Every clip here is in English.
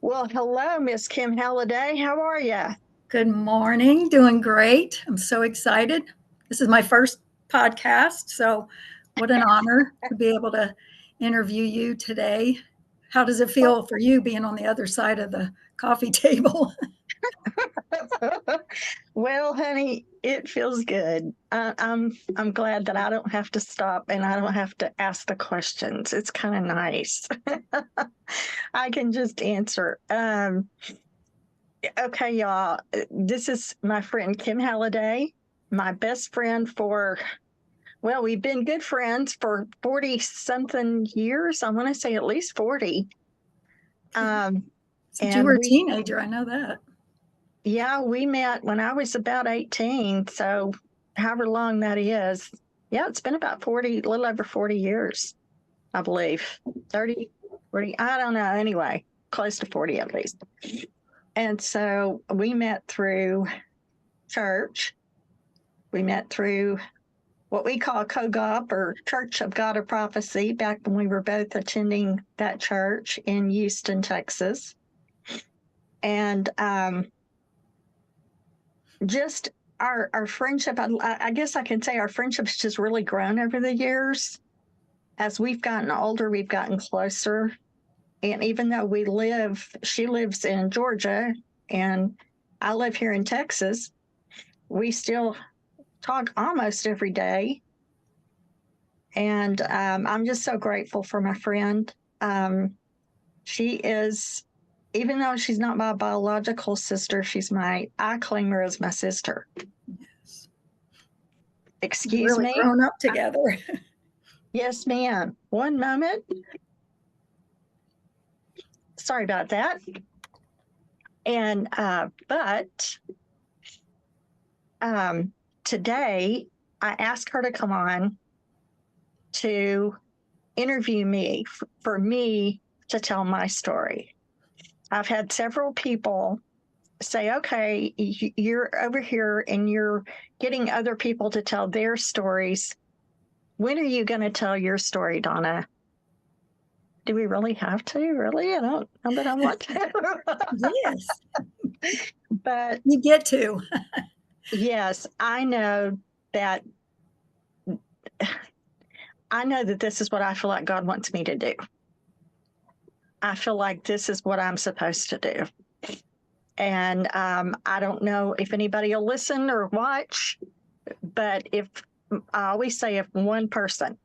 Well, hello, Miss Kim Halliday. How are you? Good morning. Doing great. I'm so excited. This is my first podcast, so what an honor to be able to interview you today. How does it feel for you being on the other side of the coffee table? Well, honey, it feels good. I'm glad that I don't have to stop and I don't have to ask the questions. It's kind of nice. I can just answer. Okay, y'all. This is my friend Kim Halliday, my best friend for, well, we've been good friends for 40 something years. I want to say at least 40. Um, Since you were and a we teenager, I know that. Yeah, we met when I was about 18. So, however long that is. Yeah, it's been about 40, a little over 40 years, I believe. 30, 40, I don't know. Anyway, close to 40 at least. And so we met through church. We met through what we call COGOP or Church of God of Prophecy back when we were both attending that church in Houston, Texas. And just our friendship, I guess I can say our friendship's just really grown over the years. As we've gotten older, we've gotten closer. And even though she lives in Georgia and I live here in Texas, we still talk almost every day. And I'm just so grateful for my friend. She is, even though she's not my biological sister, I claim her as my sister. Yes. You've Excuse really me? grown up together. Yes, ma'am. One moment. Sorry about that. And but today I asked her to come on to interview me for me to tell my story. I've had several people say, "Okay, you're over here and you're getting other people to tell their stories. When are you going to tell your story, Donna?" Do we really have to? Really? I don't know that I want to. Yes, But you get to. yes, that I know that this is what I feel like God wants me to do. I feel like this is what I'm supposed to do. And I don't know if anybody will listen or watch, but if I always say, if one person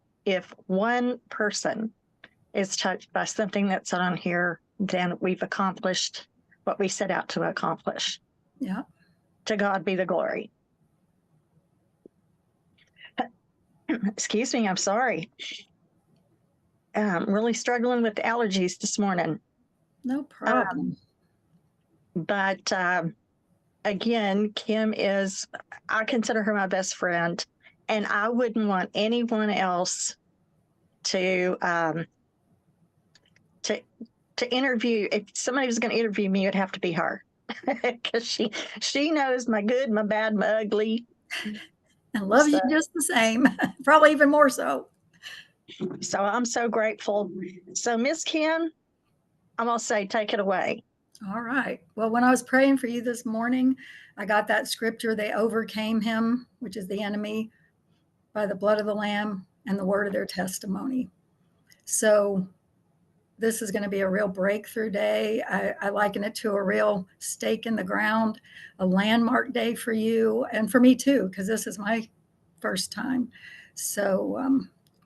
is touched by something that's on here, then we've accomplished what we set out to accomplish. Yeah. To God be the glory. Excuse me, I'm sorry. I'm really struggling with allergies this morning. No problem. But again, I consider her my best friend, and I wouldn't want anyone else to to to interview. If somebody was going to interview me, it'd have to be her because she knows my good, my bad, my ugly. And love you So just the same, probably even more so. so I'm so grateful. So Miss Kim, I'm gonna say, take it away. All right. Well, when I was praying for you this morning, I got that scripture, they overcame him, which is the enemy, by the blood of the Lamb and the word of their testimony. So this is going to be a real breakthrough day. I liken it to a real stake in the ground, a landmark day for you and for me too, because this is my first time. So,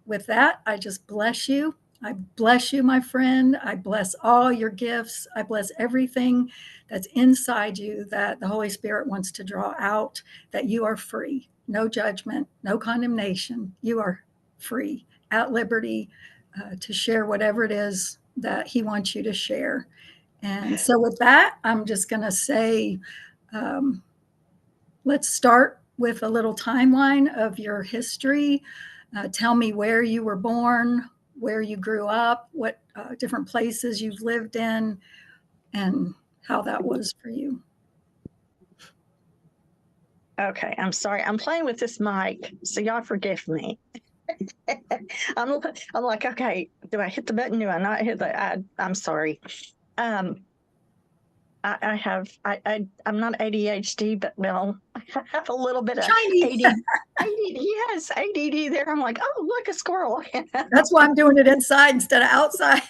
with that, I just bless you. I bless you, my friend. I bless all your gifts. I bless everything that's inside you that the Holy Spirit wants to draw out, that you are free. No judgment, no condemnation. You are free, at liberty to share whatever it is that He wants you to share. And so, with that, I'm just going to say, um, let's start with a little timeline of your history. Tell me where you were born, where you grew up, what different places you've lived in, and how that was for you. Okay, I'm sorry. I'm playing with this mic, so y'all forgive me. I'm, I'm like, okay, do I hit the button? Do I not hit the? I'm sorry. Um, I'm not ADHD, but well, I have a little bit of Shiny. ADD, yes, ADD there. I'm like, oh, look, a squirrel. That's why I'm doing it inside instead of outside.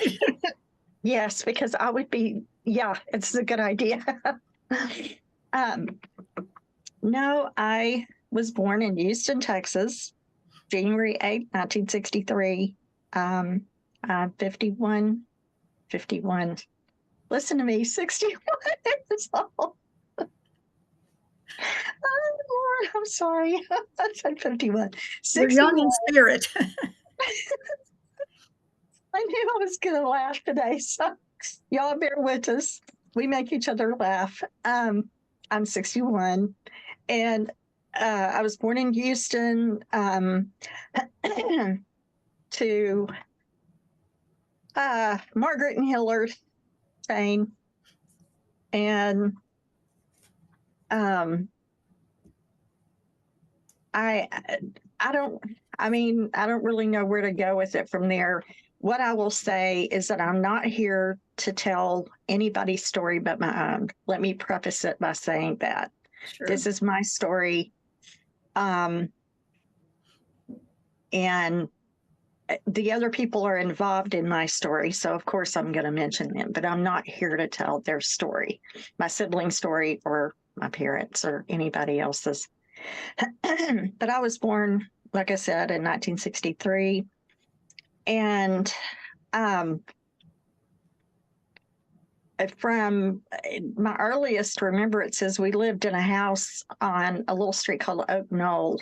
Yes, because I would be, yeah, it's a good idea. um, no, I was born in Houston, Texas, January 8th, 1963. I'm 51. Listen to me, 61 years old. Oh, Lord, I'm sorry. I said 51. You're young in spirit. I knew I was going to laugh today, so y'all bear with us. We make each other laugh. I'm 61, and I was born in Houston to Margaret and Hillard Payne, and I don't. I mean, I don't really know where to go with it from there. What I will say is that I'm not here to tell anybody's story but my own. Let me preface it by saying that. Sure. This is my story. And the other people are involved in my story. So, of course, I'm going to mention them, but I'm not here to tell their story, my sibling story, or my parents, or anybody else's. But I was born, like I said, in 1963. And from my earliest remembrance, we lived in a house on a little street called Oak Knoll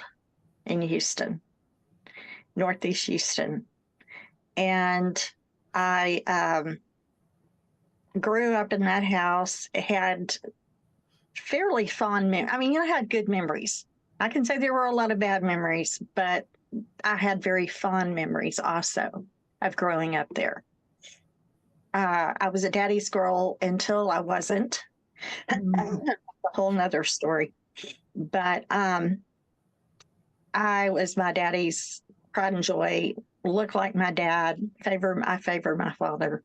in Houston, Northeast Houston. And I grew up in that house, had fairly fond I mean, I had good memories. I can say there were a lot of bad memories, but I had very fond memories also of growing up there. I was a daddy's girl until I wasn't. A whole nother story. But I was my daddy's pride and joy, looked like my dad, I favor my father.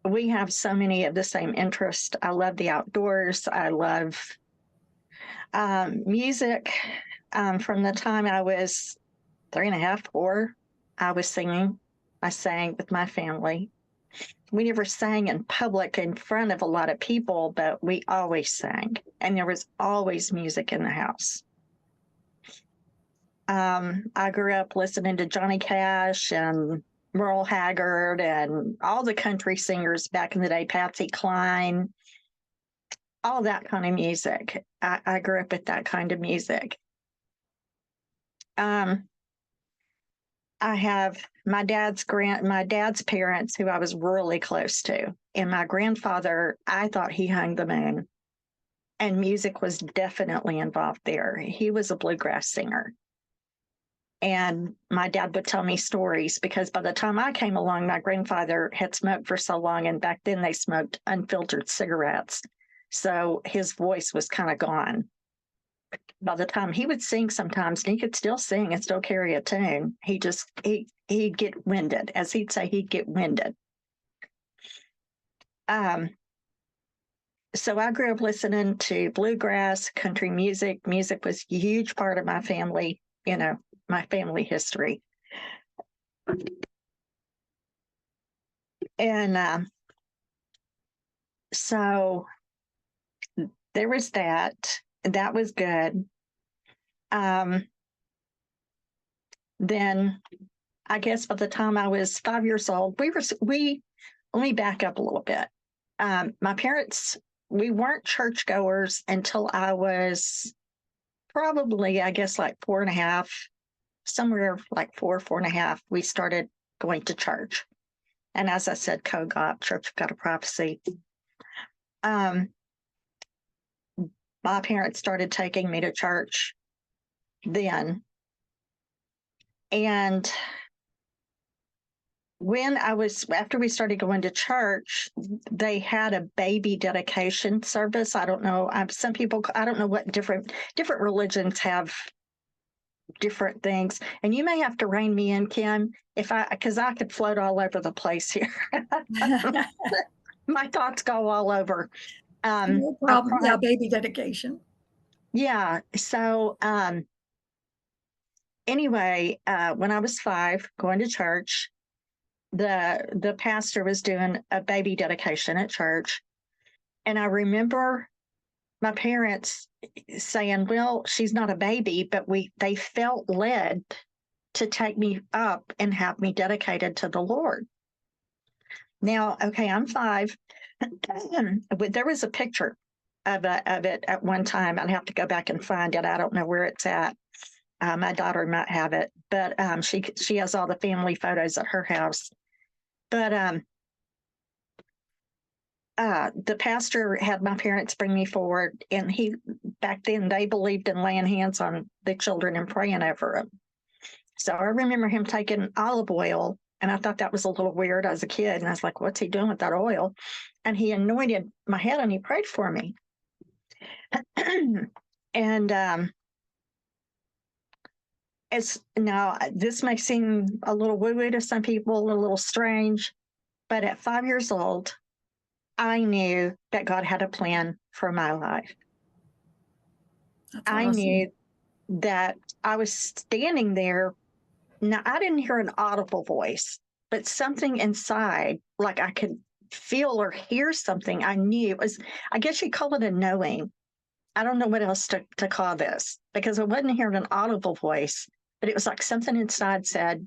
We have so many of the same interests. I love the outdoors. I love music. From the time I was 3.5, 4, I was singing. I sang with my family. We never sang in public in front of a lot of people, but we always sang, and there was always music in the house. I grew up listening to Johnny Cash and Merle Haggard and all the country singers back in the day, Patsy Cline, all that kind of music. I grew up with that kind of music. I have my dad's parents, who I was really close to, and my grandfather. I thought he hung the moon, and music was definitely involved there. He was a bluegrass singer, and my dad would tell me stories, because by the time I came along, my grandfather had smoked for so long, and back then they smoked unfiltered cigarettes, so his voice was kind of gone. By the time he would sing sometimes, and he could still sing and still carry a tune, he'd get winded. As he'd say, he'd get winded. So I grew up listening to bluegrass, country music. Music was a huge part of my family, my family history. And so there was that. That was good. Then I guess by the time I was 5 years old, let me back up a little bit. My parents, we weren't churchgoers until I was probably, I guess, like 4.5, somewhere like 4.5. We started going to church. And as I said, COGOP, Church of God of Prophecy. My parents started taking me to church then. And after we started going to church, they had a baby dedication service. I don't know. Some people, I don't know what different religions have different things. And you may have to rein me in, Kim, because I could float all over the place here. My thoughts go all over. No I problem. cried. Yeah, baby dedication. Yeah. So anyway, when I was 5, going to church, the pastor was doing a baby dedication at church, and I remember my parents saying, "Well, she's not a baby, but they felt led to take me up and have me dedicated to the Lord." Now, okay, I'm 5. But there was a picture of it at one time. I'd have to go back and find it. I don't know where it's at. My daughter might have it, but she has all the family photos at her house. But the pastor had my parents bring me forward, and back then they believed in laying hands on the children and praying over them. So I remember him taking olive oil, and I thought that was a little weird as a kid. And I was like, "What's he doing with that oil?" And he anointed my head and he prayed for me. And it's now, this may seem a little woo-woo to some people, a little strange, but at 5 years old, I knew that God had a plan for my life. That's I awesome. knew that I was standing there. Now, I didn't hear an audible voice, but something inside, like I could feel or hear something. I knew it was, I guess you call it a knowing. I don't know what else to call this, because I wasn't hearing an audible voice, but it was like something inside said,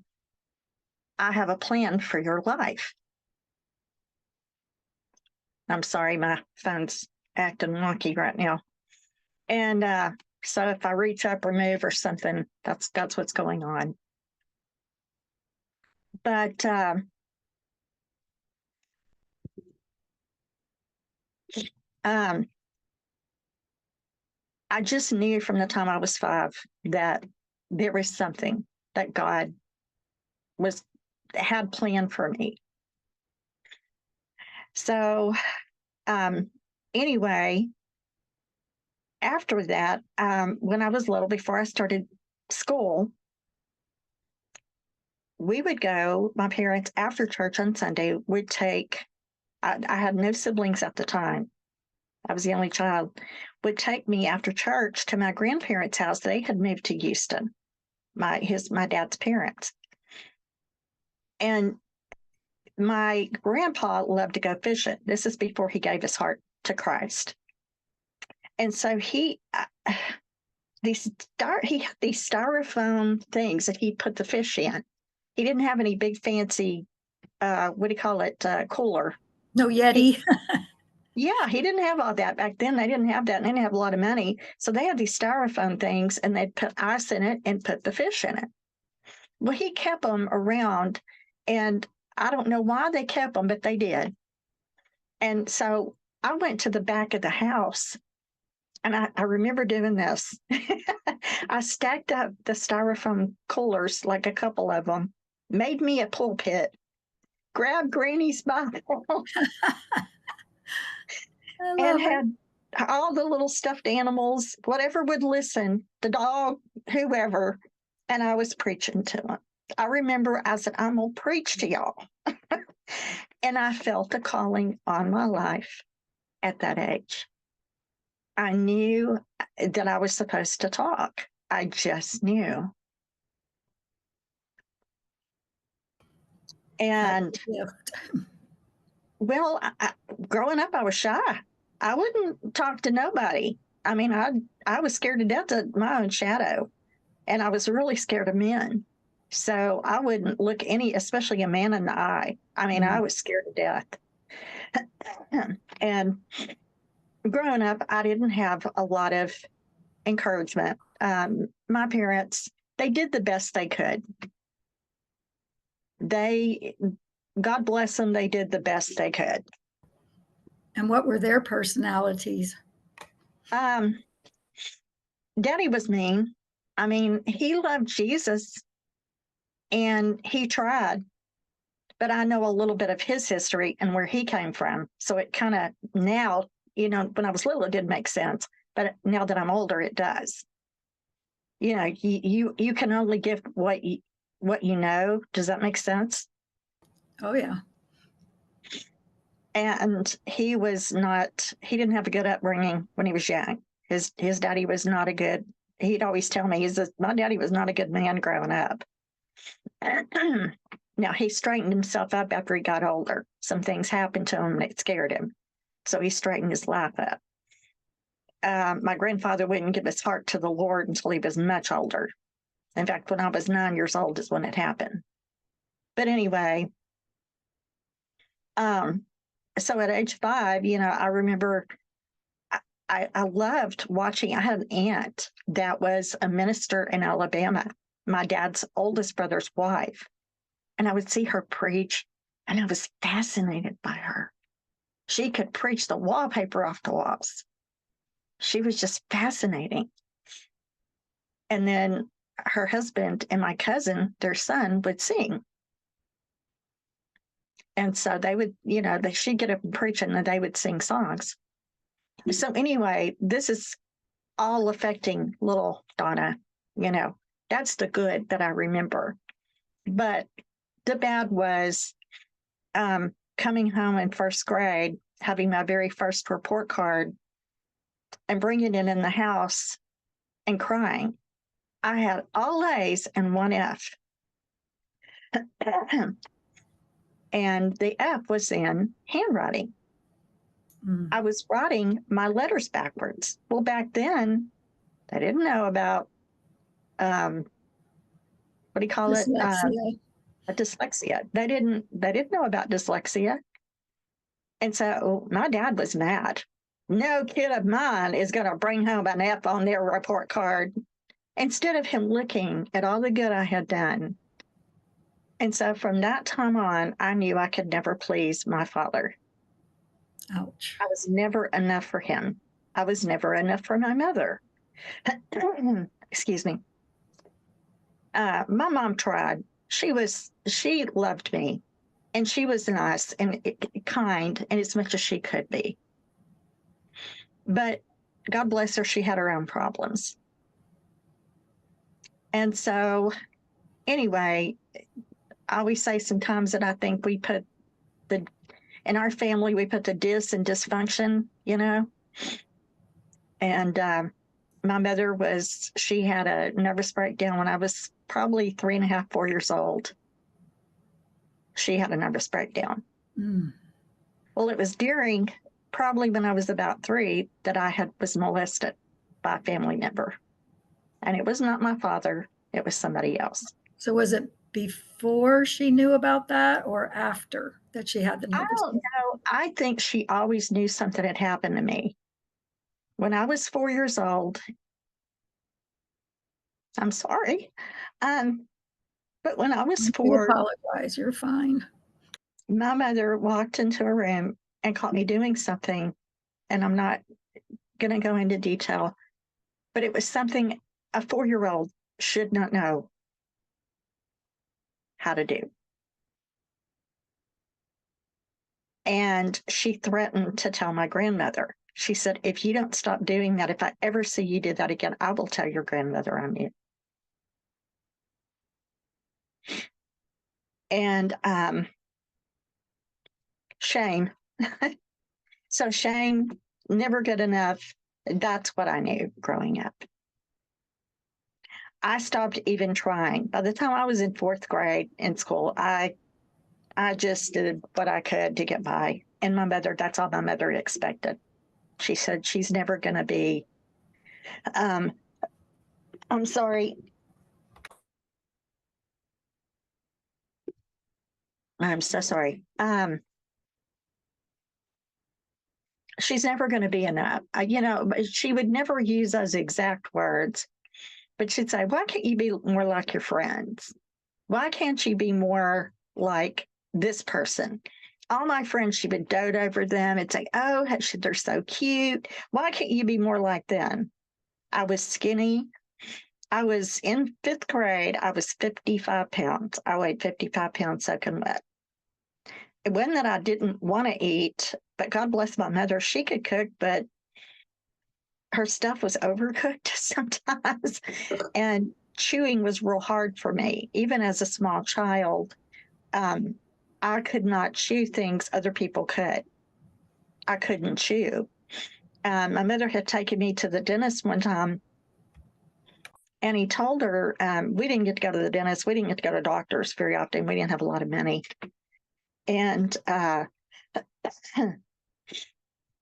"I have a plan for your life." I'm sorry, my phone's acting wonky right now. And so if I reach up or move or something, that's what's going on. But I just knew from the time I was 5 that there was something that God had planned for me. So anyway, after that, when I was little, before I started school, we would go, my parents, after church on Sunday, would take, I had no siblings at the time. I was the only child, would take me after church to my grandparents' house. They had moved to Houston, my dad's parents. And my grandpa loved to go fishing. This is before he gave his heart to Christ. And so he had these styrofoam things that he put the fish in. He didn't have any big fancy, what do you call it, cooler. No Yeti. Yeah, he didn't have all that back then. They didn't have that, and they didn't have a lot of money. So they had these styrofoam things, and they'd put ice in it and put the fish in it. Well, he kept them around, and I don't know why they kept them, but they did. And so I went to the back of the house, and I remember doing this. I stacked up the styrofoam coolers, like a couple of them, made me a pulpit, grabbed Granny's Bible, I and love it. had all the little stuffed animals, whatever would listen, the dog, whoever, and I was preaching to them. I remember I said, "I'm going to preach to y'all." And I felt a calling on my life at that age. I knew that I was supposed to talk. I just knew. And well, growing up, I was shy. I wouldn't talk to nobody. I mean, I was scared to death of my own shadow, and I was really scared of men. So I wouldn't look especially a man in the eye. I mean, I was scared to death. And growing up, I didn't have a lot of encouragement. My parents, they did the best they could. God bless them, they did the best they could. And what were their personalities? Daddy was mean. I mean, he loved Jesus and he tried, but I know a little bit of his history and where he came from. So it kind of now, when I was little, it didn't make sense. But now that I'm older, it does. You can only give what you know. Does that make sense? Oh, yeah. And he didn't have a good upbringing when he was young. His daddy was not a good, he'd always tell me, my daddy was not a good man growing up. Now, he straightened himself up after he got older. Some things happened to him that scared him. So he straightened his life up. My grandfather wouldn't give his heart to the Lord until he was much older. In fact, when I was 9 years old is when it happened. But anyway, so at age 5, I remember I loved watching. I had an aunt that was a minister in Alabama, my dad's oldest brother's wife. And I would see her preach, and I was fascinated by her. She could preach the wallpaper off the walls. She was just fascinating. And then her husband and my cousin, their son, would sing. And so they would, she'd get up and preach, and then they would sing songs. So anyway, this is all affecting little Donna. That's the good that I remember. But the bad was coming home in first grade, having my very first report card and bringing it in the house and crying. I had all A's and 1 F. And the F was in handwriting. I was writing my letters backwards. Well, back then, they didn't know about, what do you call Dyslexia. it? Dyslexia. They didn't know about dyslexia. And so my dad was mad. No kid of mine is going to bring home an F on their report card, instead of him looking at all the good I had done. And so from that time on, I knew I could never please my father. Ouch. I was never enough for him. I was never enough for my mother. Excuse me. My mom tried. She loved me, and she was nice and kind, and as much as she could be. But God bless her, she had her own problems. And so, anyway, I always say sometimes that I think in our family, we put the dis and dysfunction, And my mother she had a nervous breakdown when I was probably 3.5, 4 years old. She had a nervous breakdown. Well, it was probably when I was about 3 that I was molested by a family member. And it was not my father, it was somebody else. So was it before she knew about that or after that she had the nervous? I don't know. I think she always knew something had happened to me. When I was 4 years old, I'm sorry, but when I was 4, you apologize. You're fine. My mother walked into a room and caught me doing something, and I'm not going to go into detail, but it was something a 4-year-old should not know how to do. And she threatened to tell my grandmother. She said, if you don't stop doing that, if I ever see you do that again, I will tell your grandmother on you. And shame. So shame, never good enough. That's what I knew growing up. I stopped even trying. By the time I was in 4th grade in school, I just did what I could to get by. And my mother, that's all my mother expected. She said she's never going to be, I'm sorry. I'm so sorry. She's never going to be enough. She would never use those exact words, but she'd say, why can't you be more like your friends? Why can't you be more like this person? All my friends, she would dote over them and say, oh, they're so cute. Why can't you be more like them? I was skinny. I was in 5th grade. I was 55 pounds. I weighed 55 pounds soaking wet. It wasn't that I didn't want to eat, but God bless my mother. She could cook, but her stuff was overcooked sometimes. And chewing was real hard for me. Even as a small child, I could not chew things other people could. I couldn't chew. My mother had taken me to the dentist one time, and he told her, we didn't get to go to the dentist. We didn't get to go to doctors very often. We didn't have a lot of money. And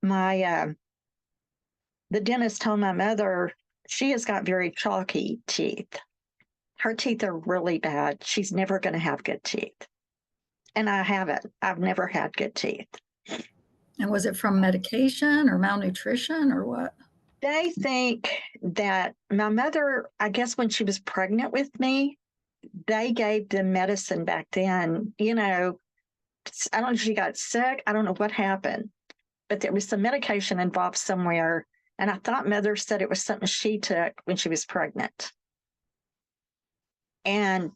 my the dentist told my mother she has got very chalky teeth. Her teeth are really bad. She's never going to have good teeth. And I haven't. I've never had good teeth. And was it from medication or malnutrition or what? They think that my mother, I guess when she was pregnant with me, they gave them medicine back then. You know, I don't know if she got sick. I don't know what happened, but there was some medication involved somewhere. And I thought mother said it was something she took when she was pregnant. And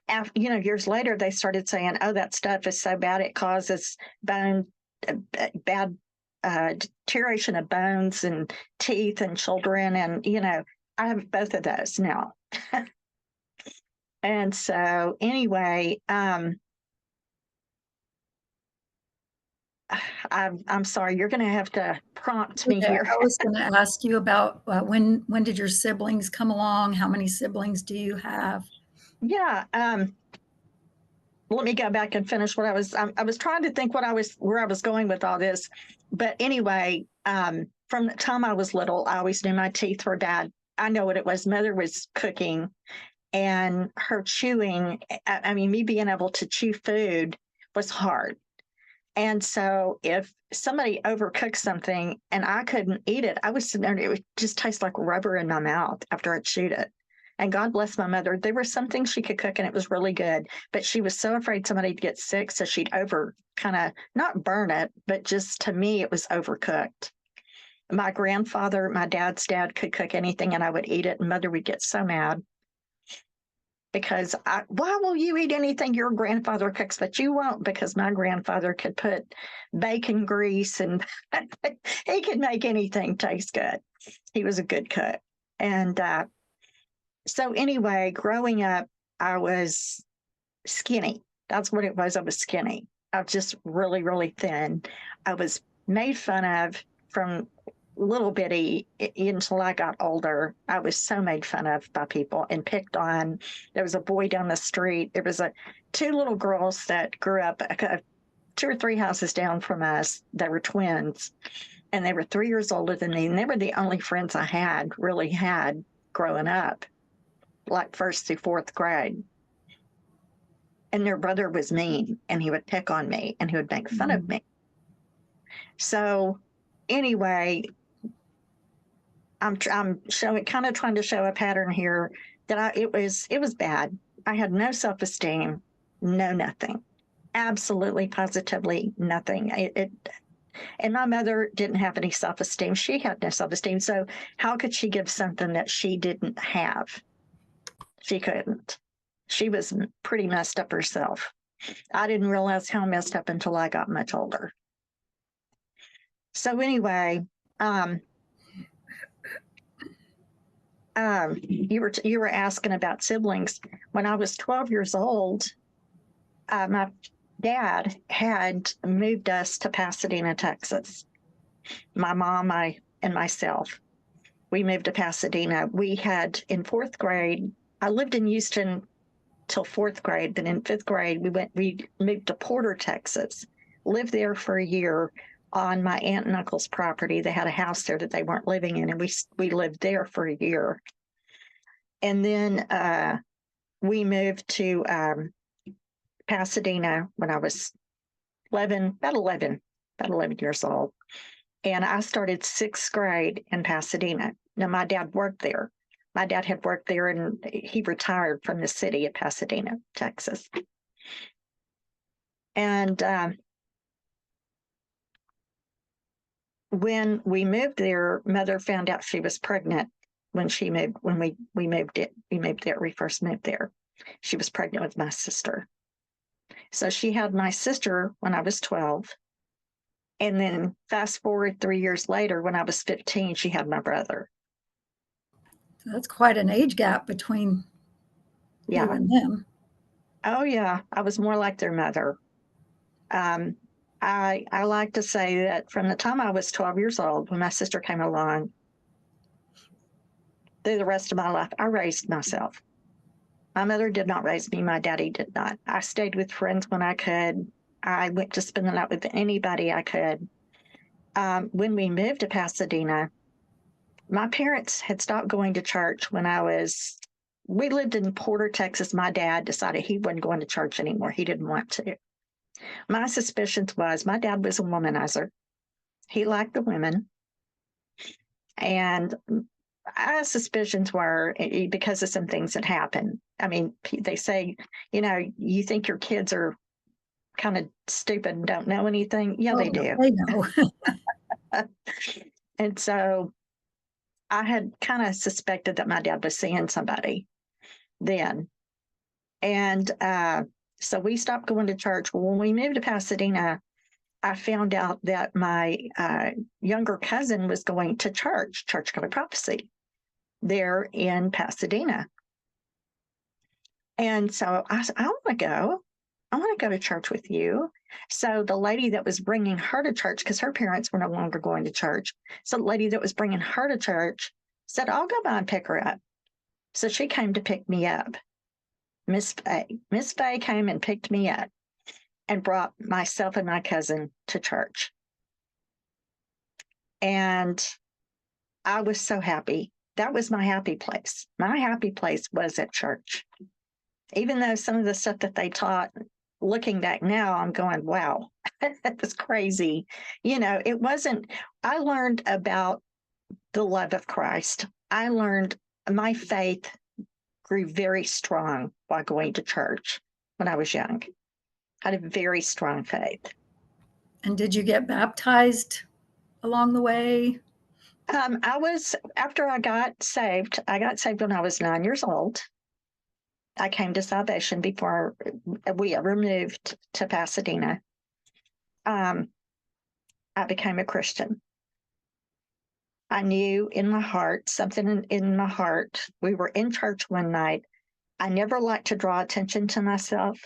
after, you know, years later, they started saying, "Oh, that stuff is so bad; it causes bone bad deterioration of bones and teeth in children." And you know, I have both of those now. And so, anyway, I'm sorry. You're going to have to prompt me Okay, here. I was going to ask you about when did your siblings come along? How many siblings do you have? Yeah. Let me go back and finish what I was trying to think where I was going with all this. But anyway, from the time I was little, I always knew my teeth were bad. I know what it was. Mother was cooking and her chewing. I mean, me being able to chew food was hard. And so if somebody overcooked something and I couldn't eat it, I was sitting there and it would just taste like rubber in my mouth after I chewed it. And God bless my mother. There were some things she could cook and it was really good, but she was so afraid somebody would get sick. So she'd kind of not burn it, but just to me, it was overcooked. My grandfather, my dad's dad could cook anything and I would eat it. And mother would get so mad because why will you eat anything your grandfather cooks, but you won't? Because my grandfather could put bacon grease and he could make anything taste good. He was a good cook. And so anyway, growing up, I was skinny. That's what it was. I was skinny. I was just really, really thin. I was made fun of from little bitty until I got older. I was so made fun of by people and picked on. There was a boy down the street. There was two little girls that grew up 2 or 3 houses down from us. They were twins, and they were 3 years older than me. And they were the only friends I really had growing up, like first through fourth grade. And their brother was mean, and he would pick on me, and he would make fun of me. So anyway, I'm kind of trying to show a pattern here that it was bad. I had no self-esteem, no nothing, absolutely positively nothing. And my mother didn't have any self-esteem. She had no self-esteem. So how could she give something that she didn't have? She couldn't. She was pretty messed up herself. I didn't realize how messed up until I got much older. So anyway, you were asking about siblings. When I was 12 years old, my dad had moved us to Pasadena, Texas. My mom, and myself. We moved to Pasadena. We had in fourth grade. I lived in Houston till fourth grade. Then in fifth grade, we moved to Porter, Texas. Lived there for a year on my aunt and uncle's property. They had a house there that they weren't living in, and we lived there for a year. And then we moved to Pasadena when I was about 11 years old. And I started sixth grade in Pasadena. Now, my dad worked there. My dad had worked there and he retired from the city of Pasadena, Texas. And when we moved there, mother found out she was pregnant when we moved there. We first moved there. She was pregnant with my sister. So she had my sister when I was 12. And then fast forward 3 years later, when I was 15, she had my brother. So that's quite an age gap between you and them. Oh, yeah. I was more like their mother. I I like to say that from the time I was 12 years old, when my sister came along, through the rest of my life, I raised myself. My mother did not raise me. My daddy did not. I stayed with friends when I could. I went to spend the night with anybody I could. When we moved to Pasadena, my parents had stopped going to church when we lived in Porter, Texas. My dad decided he wasn't going to church anymore. He didn't want to. My suspicions was my dad was a womanizer. He liked the women. And our suspicions were because of some things that happened. I mean, they say, you think your kids are kind of stupid and don't know anything. Yeah, they do. They know. And so I had kind of suspected that my dad was seeing somebody then. And so we stopped going to church. Well, when we moved to Pasadena, I found out that my younger cousin was going to Church Covenant Prophecy, there in Pasadena. And so I said, I want to go. I want to go to church with you. So the lady that was bringing her to church, because her parents were no longer going to church. So the lady that was bringing her to church said, I'll go by and pick her up. So she came to pick me up. Miss Faye. Miss Faye came and picked me up and brought myself and my cousin to church. And I was so happy. That was my happy place. My happy place was at church. Even though some of the stuff that they taught, looking back now, I'm going, wow, that was crazy. It wasn't, I learned about the love of Christ. I learned my faith grew very strong while going to church when I was young. I had a very strong faith. And did you get baptized along the way? After I got saved when I was 9 years old. I came to salvation before we ever moved to Pasadena. I became a Christian. I knew in my heart, something in my heart. We were in church one night. I never liked to draw attention to myself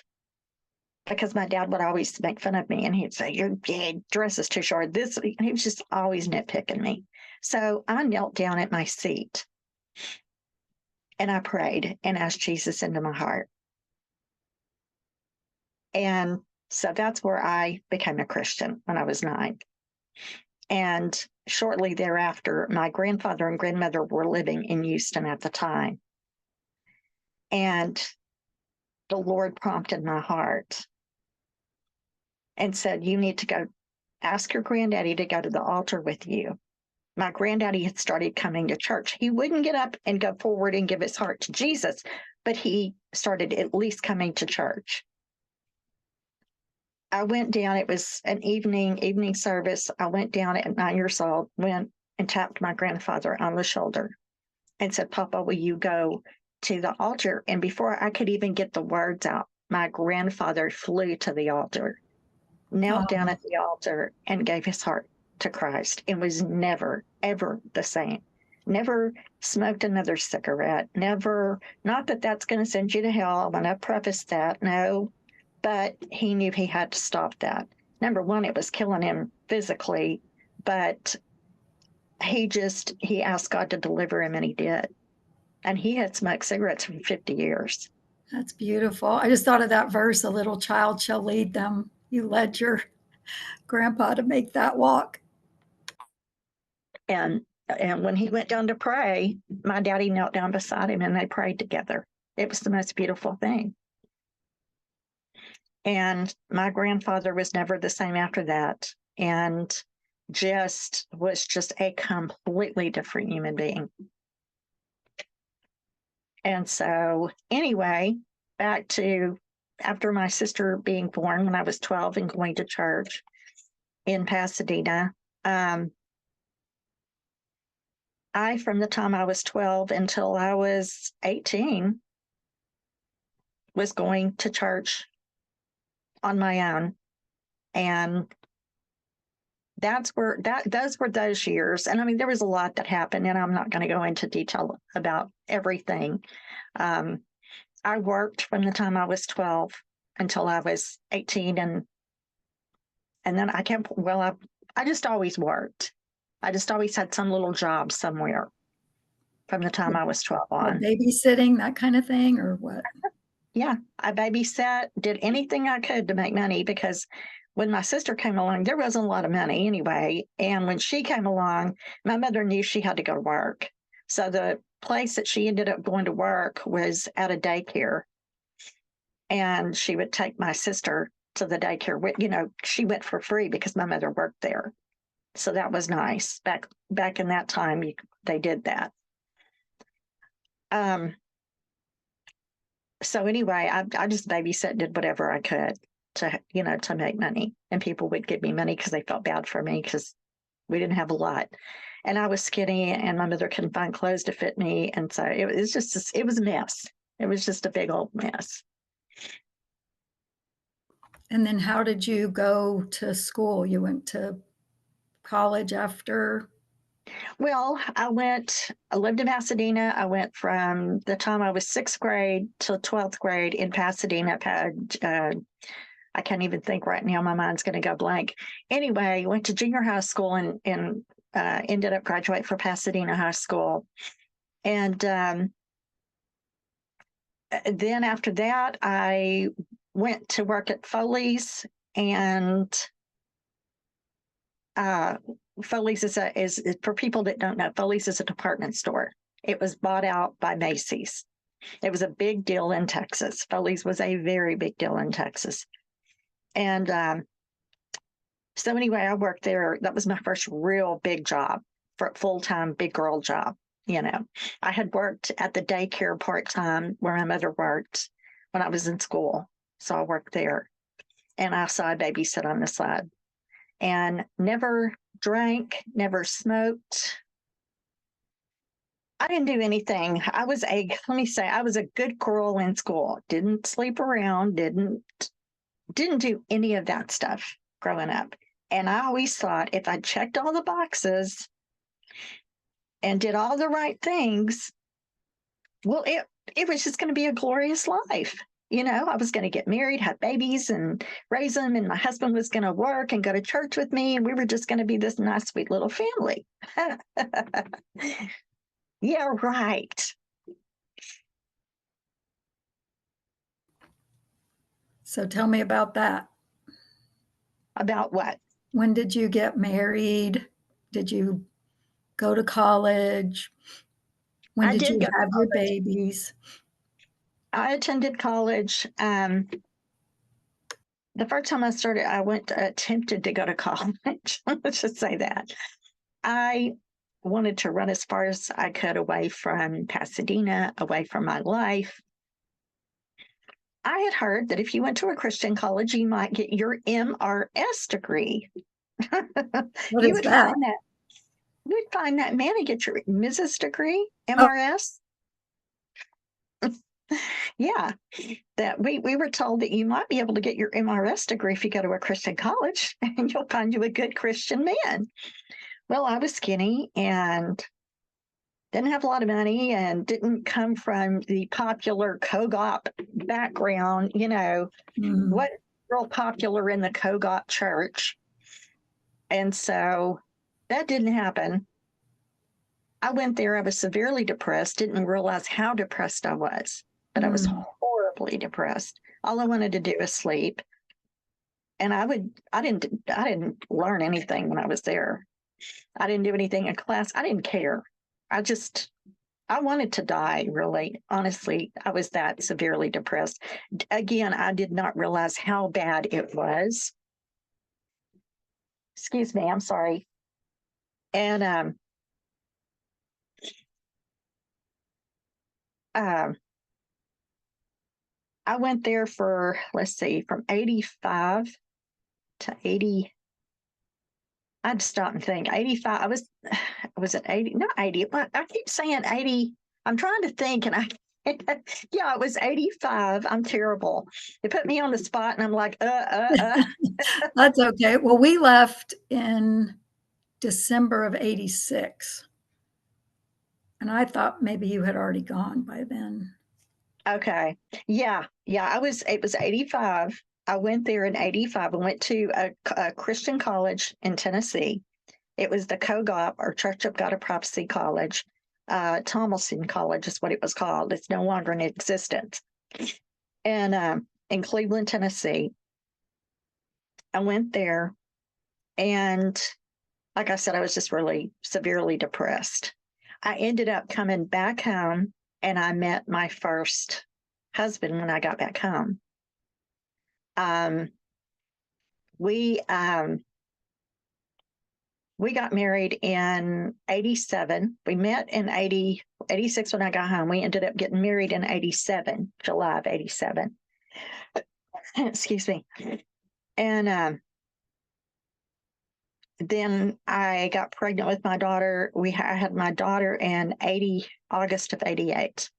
because my dad would always make fun of me, and he'd say, your dress is too short. He was just always nitpicking me. So I knelt down at my seat and I prayed and asked Jesus into my heart. And so that's where I became a Christian when I was 9. And shortly thereafter, my grandfather and grandmother were living in Houston at the time. And the Lord prompted my heart and said, you need to go ask your granddaddy to go to the altar with you. My granddaddy had started coming to church. He wouldn't get up and go forward and give his heart to Jesus, but he started at least coming to church. I went down. It was an evening service. I went down at 9 years old, went and tapped my grandfather on the shoulder and said, Papa, will you go to the altar? And before I could even get the words out, my grandfather flew to the altar, knelt down at the altar, and gave his heart to Christ, and was never, ever the same. Never smoked another cigarette. Never, not that that's going to send you to hell. I want to preface that. No, but he knew he had to stop that. Number one, it was killing him physically, but he asked God to deliver him, and he did. And he had smoked cigarettes for 50 years. That's beautiful. I just thought of that verse, a little child shall lead them. You led your grandpa to make that walk. And when he went down to pray, my daddy knelt down beside him and they prayed together. It was the most beautiful thing. And my grandfather was never the same after that, and was just a completely different human being. And so anyway, back to after my sister being born when I was 12 and going to church in Pasadena, from the time I was 12 until I was 18, was going to church on my own. And those were those years. And I mean, there was a lot that happened, and I'm not going to go into detail about everything. I worked from the time I was 12 until I was 18, and And then I just always worked. I just always had some little job somewhere from the time I was 12 on. Babysitting, that kind of thing, or what? Yeah, I babysat, did anything I could to make money, because when my sister came along, there wasn't a lot of money anyway. And when she came along, my mother knew she had to go to work. So the place that she ended up going to work was at a daycare. And she would take my sister to the daycare. She went for free because my mother worked there. So that was nice. Back in that time, they did that. So anyway, I just babysat, did whatever I could to make money. And people would give me money because they felt bad for me because we didn't have a lot. And I was skinny and my mother couldn't find clothes to fit me. And so it was a mess. It was just a big old mess. And then how did you go to school? You went to college after? Well, I lived in Pasadena. I went from the time I was 6th grade till 12th grade in Pasadena. I can't even think right now. My mind's going to go blank. Anyway, went to junior high school and ended up graduating from Pasadena High School. And then after that, I went to work at Foley's, and Foley's is for people that don't know, Foley's is a department store. It was bought out by Macy's. It was a big deal in Texas. Foley's was a very big deal in Texas. And so anyway, I worked there. That was my first real big job, for full-time big girl job. I had worked at the daycare part-time where my mother worked when I was in school. So I worked there, and I babysit on the side, and never drank, never smoked. I didn't do anything. I was a good girl in school. Didn't sleep around, didn't do any of that stuff growing up. And I always thought if I checked all the boxes and did all the right things, well, it was just going to be a glorious life. I was going to get married, have babies, and raise them, and my husband was going to work and go to church with me, and we were just going to be this nice, sweet little family. Yeah, right. So tell me about that. About what? When did you get married? Did you go to college? When did you have your babies? I attended college. The first time I attempted to go to college. Let's just say that. I wanted to run as far as I could away from Pasadena, away from my life. I had heard that if you went to a Christian college, you might get your MRS degree. What is that? You would find that man and get your Mrs. degree, MRS. Oh. Yeah, that we were told that you might be able to get your MRS degree if you go to a Christian college, and you'll find you a good Christian man. Well, I was skinny and didn't have a lot of money and didn't come from the popular COGOP background, what real popular in the COGOP church. And so that didn't happen. I went there, I was severely depressed, didn't realize how depressed I was, but I was horribly depressed. All I wanted to do was sleep. And I didn't learn anything when I was there. I didn't do anything in class. I didn't care. I wanted to die, really. Honestly, I was that severely depressed. Again, I did not realize how bad it was. Excuse me, I'm sorry. And I went there for, let's see, from 85 to 80. I'd stop and think. 85, was it 80? Not 80, but I keep saying 80. I'm trying to think, and yeah, it was 85. I'm terrible. They put me on the spot, and I'm like, That's okay. Well, we left in December of 86. And I thought maybe you had already gone by then. Okay. Yeah. It was 85. I went there in 85. I went to a Christian college in Tennessee. It was the COGOP, or Church of God of Prophecy College. Thomason College is what it was called. It's no longer in existence. And in Cleveland, Tennessee, I went there, and like I said, I was just really severely depressed. I ended up coming back home, and I met my first husband when I got back home. We got married in 87. We met in 86 when I got home. We ended up getting married in 87, July of 87. Excuse me. And then I got pregnant with my daughter. I had my daughter in August of 88,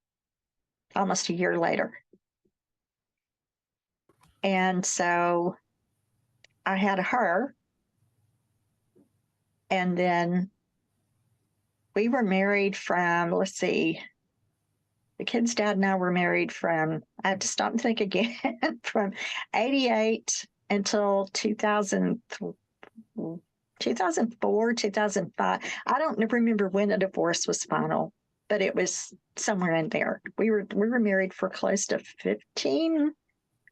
almost a year later. And so I had her. And then we were married from, let's see, the kid's dad and I were married from, I have to stop and think again, from 88 until 2004, 2005. I don't remember when the divorce was final, but it was somewhere in there. We were married for close to 15,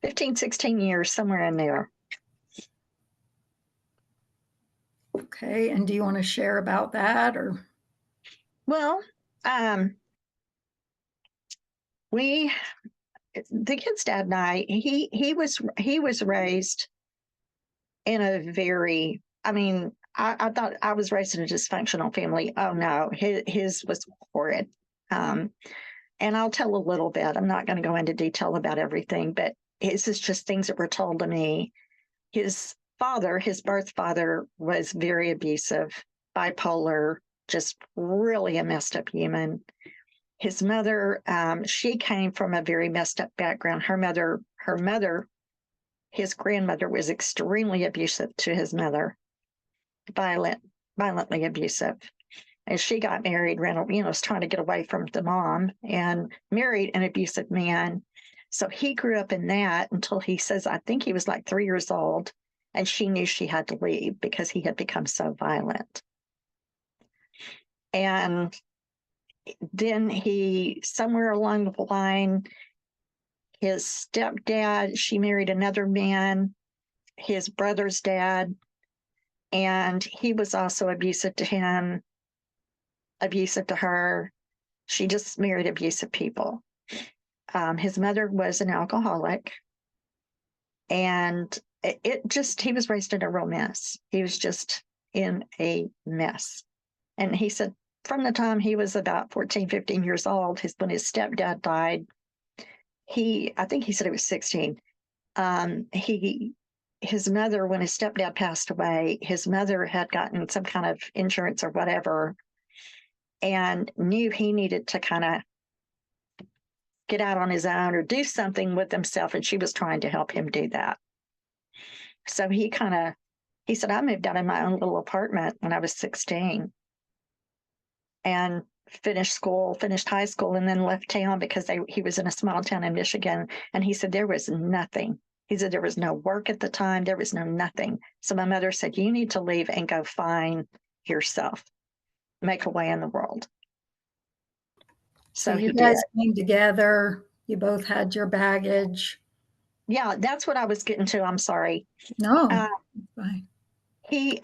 16 years, somewhere in there. Okay. And do you want to share about that, or? Well, the kid's dad and I, he was raised in a very, I thought I was raised in a dysfunctional family. Oh no, his was horrid. And I'll tell a little bit. I'm not going to go into detail about everything, but this is just things that were told to me. His father, his birth father, was very abusive, bipolar, just really a messed up human. His mother, she came from a very messed up background. Her mother, his grandmother, was extremely abusive to his mother, violently abusive. And she got married, was trying to get away from the mom, and married an abusive man. So he grew up in that until he says, I think he was like 3 years old, and she knew she had to leave because he had become so violent. And then somewhere along the line, his stepdad, she married another man, his brother's dad, and he was also abusive to him, abusive to her. She just married abusive people. His mother was an alcoholic, and he was raised in a real mess. He was just in a mess. And he said from the time he was about 14, 15 years old, when his stepdad died, I think he said he was 16. His mother, when his stepdad passed away, his mother had gotten some kind of insurance or whatever, and knew he needed to kind of get out on his own or do something with himself, and she was trying to help him do that. So he said, I moved out in my own little apartment when I was 16 and finished high school, and then left town because he was in a small town in Michigan. And he said there was nothing. He said there was no work at the time. There was nothing. So my mother said, you need to leave and go find yourself, make a way in the world. So you guys came together. You both had your baggage. Yeah, that's what I was getting to. I'm sorry. No, fine. He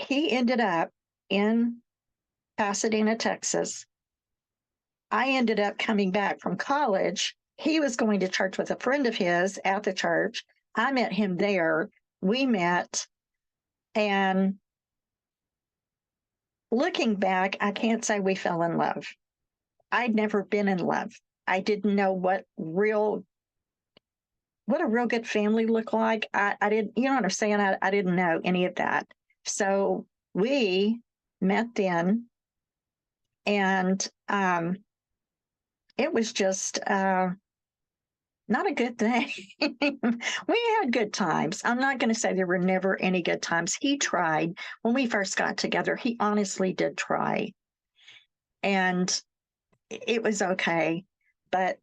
ended up in Pasadena, Texas. I ended up coming back from college. He was going to church with a friend of his at the church. I met him there. We met, and looking back, I can't say we fell in love. I'd never been in love. I didn't know what a real good family looked like. I didn't, you know what I'm saying? I didn't know any of that. So we met then, and it was just not a good thing. We had good times. I'm not going to say there were never any good times. He tried. When we first got together, he honestly did try. And it was okay. But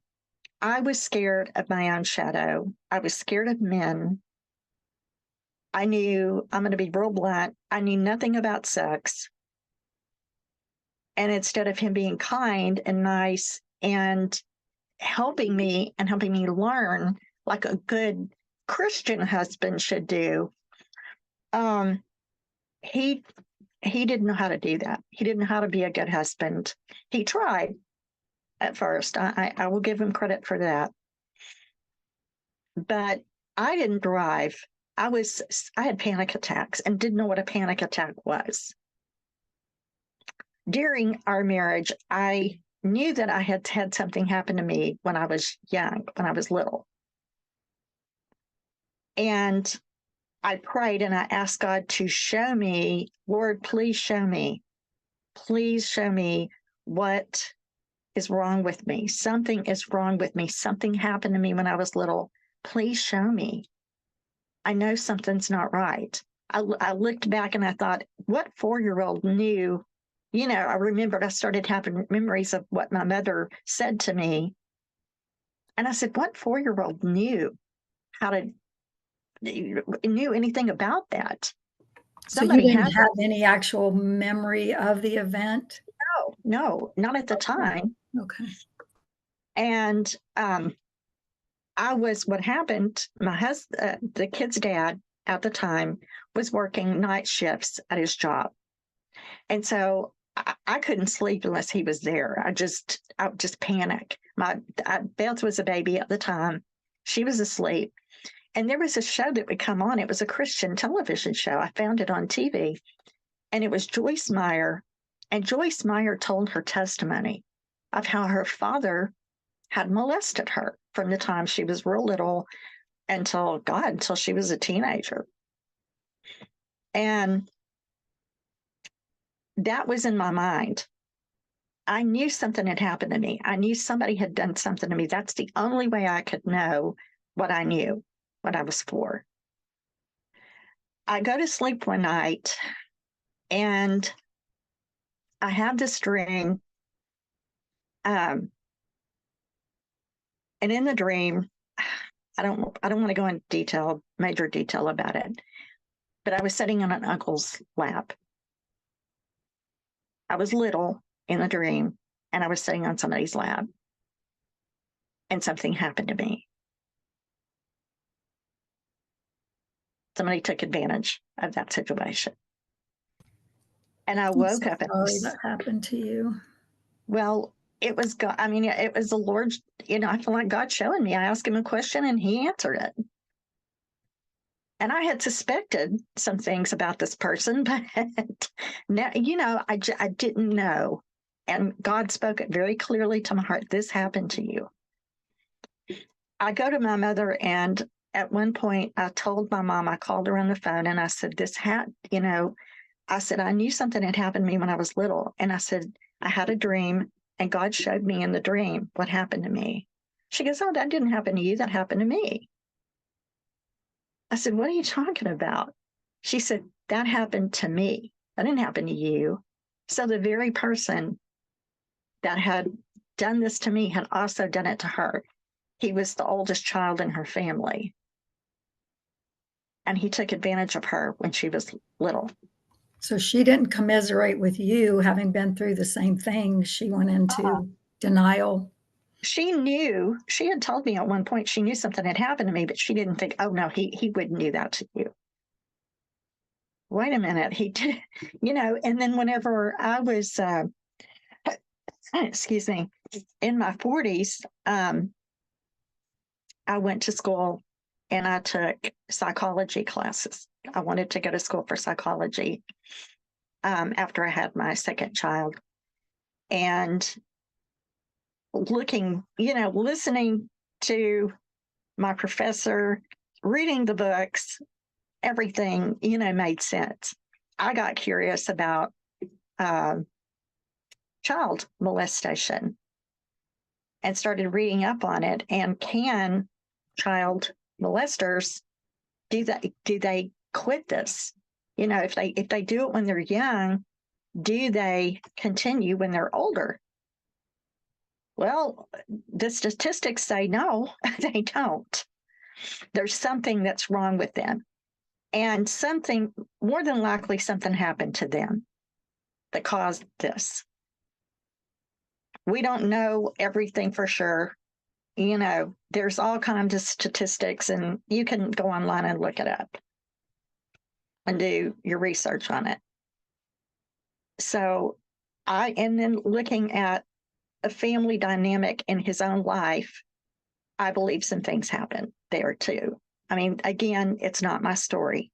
I was scared of my own shadow. I was scared of men. I knew, I'm going to be real blunt, I knew nothing about sex. And instead of him being kind and nice and helping me learn like a good Christian husband should do, um, he didn't know how to do that. He didn't know how to be a good husband. He tried at first. I will give him credit for that. But I didn't drive. I had panic attacks and didn't know what a panic attack was. During our marriage, I knew that I had had something happen to me when I was young, when I was little. And I prayed and I asked God to show me, Lord, please show me. Please show me what is wrong with me. Something is wrong with me. Something happened to me when I was little. Please show me. I know something's not right. I looked back and I thought, what 4-year-old knew? You know, I remembered I started having memories of what my mother said to me. And I said, what 4-year-old knew knew anything about that? So you Somebody didn't had have any actual memory of the event? no, not at the time. Okay. And what happened, my husband, the kid's dad at the time was working night shifts at his job. And so I couldn't sleep unless he was there. I would just panic. Beth was a baby at the time. She was asleep. And there was a show that would come on. It was a Christian television show. I found it on TV. And it was Joyce Meyer. And Joyce Meyer told her testimony of how her father had molested her from the time she was real little until she was a teenager. And that was in my mind. I knew something had happened to me. I knew somebody had done something to me. That's the only way I could know what I knew, what I was for. I go to sleep one night and I have this dream. And in the dream, I don't want to go in major detail about it, but I was sitting on an uncle's lap. I was little in the dream and I was sitting on somebody's lap and something happened to me. Somebody took advantage of that situation. And I woke up. Sorry that happened to you. Well, it was God. I mean, it was the Lord. You know, I feel like God showing me. I asked him a question and he answered it. And I had suspected some things about this person, but now, you know, I didn't know. And God spoke it very clearly to my heart. This happened to you. I go to my mother, and at one point I told my mom, I called her on the phone and I said, I said, I knew something had happened to me when I was little. And I said, I had a dream and God showed me in the dream what happened to me. She goes, oh, that didn't happen to you. That happened to me. I said, what are you talking about? She said, that happened to me. That didn't happen to you. So the very person that had done this to me had also done it to her. He was the oldest child in her family. And he took advantage of her when she was little. So she didn't commiserate with you having been through the same thing. She went into denial. She knew, she had told me at one point she knew something had happened to me, but she didn't think, oh no, he wouldn't do that to you. Wait a minute, he did, you know. And then whenever I was, excuse me, in my 40s, I went to school and I took psychology classes. I wanted to go to school for psychology after I had my second child. And listening to my professor, reading the books, everything, made sense. I got curious about child molestation and started reading up on it. And can child molesters do they quit this? If they do it when they're young, do they continue when they're older? Well, the statistics say no, they don't. There's something that's wrong with them. And something, more than likely, something happened to them that caused this. We don't know everything for sure. There's all kinds of statistics, and you can go online and look it up and do your research on it. So and then looking at a family dynamic in his own life, I believe some things happened there too. I mean, again, it's not my story.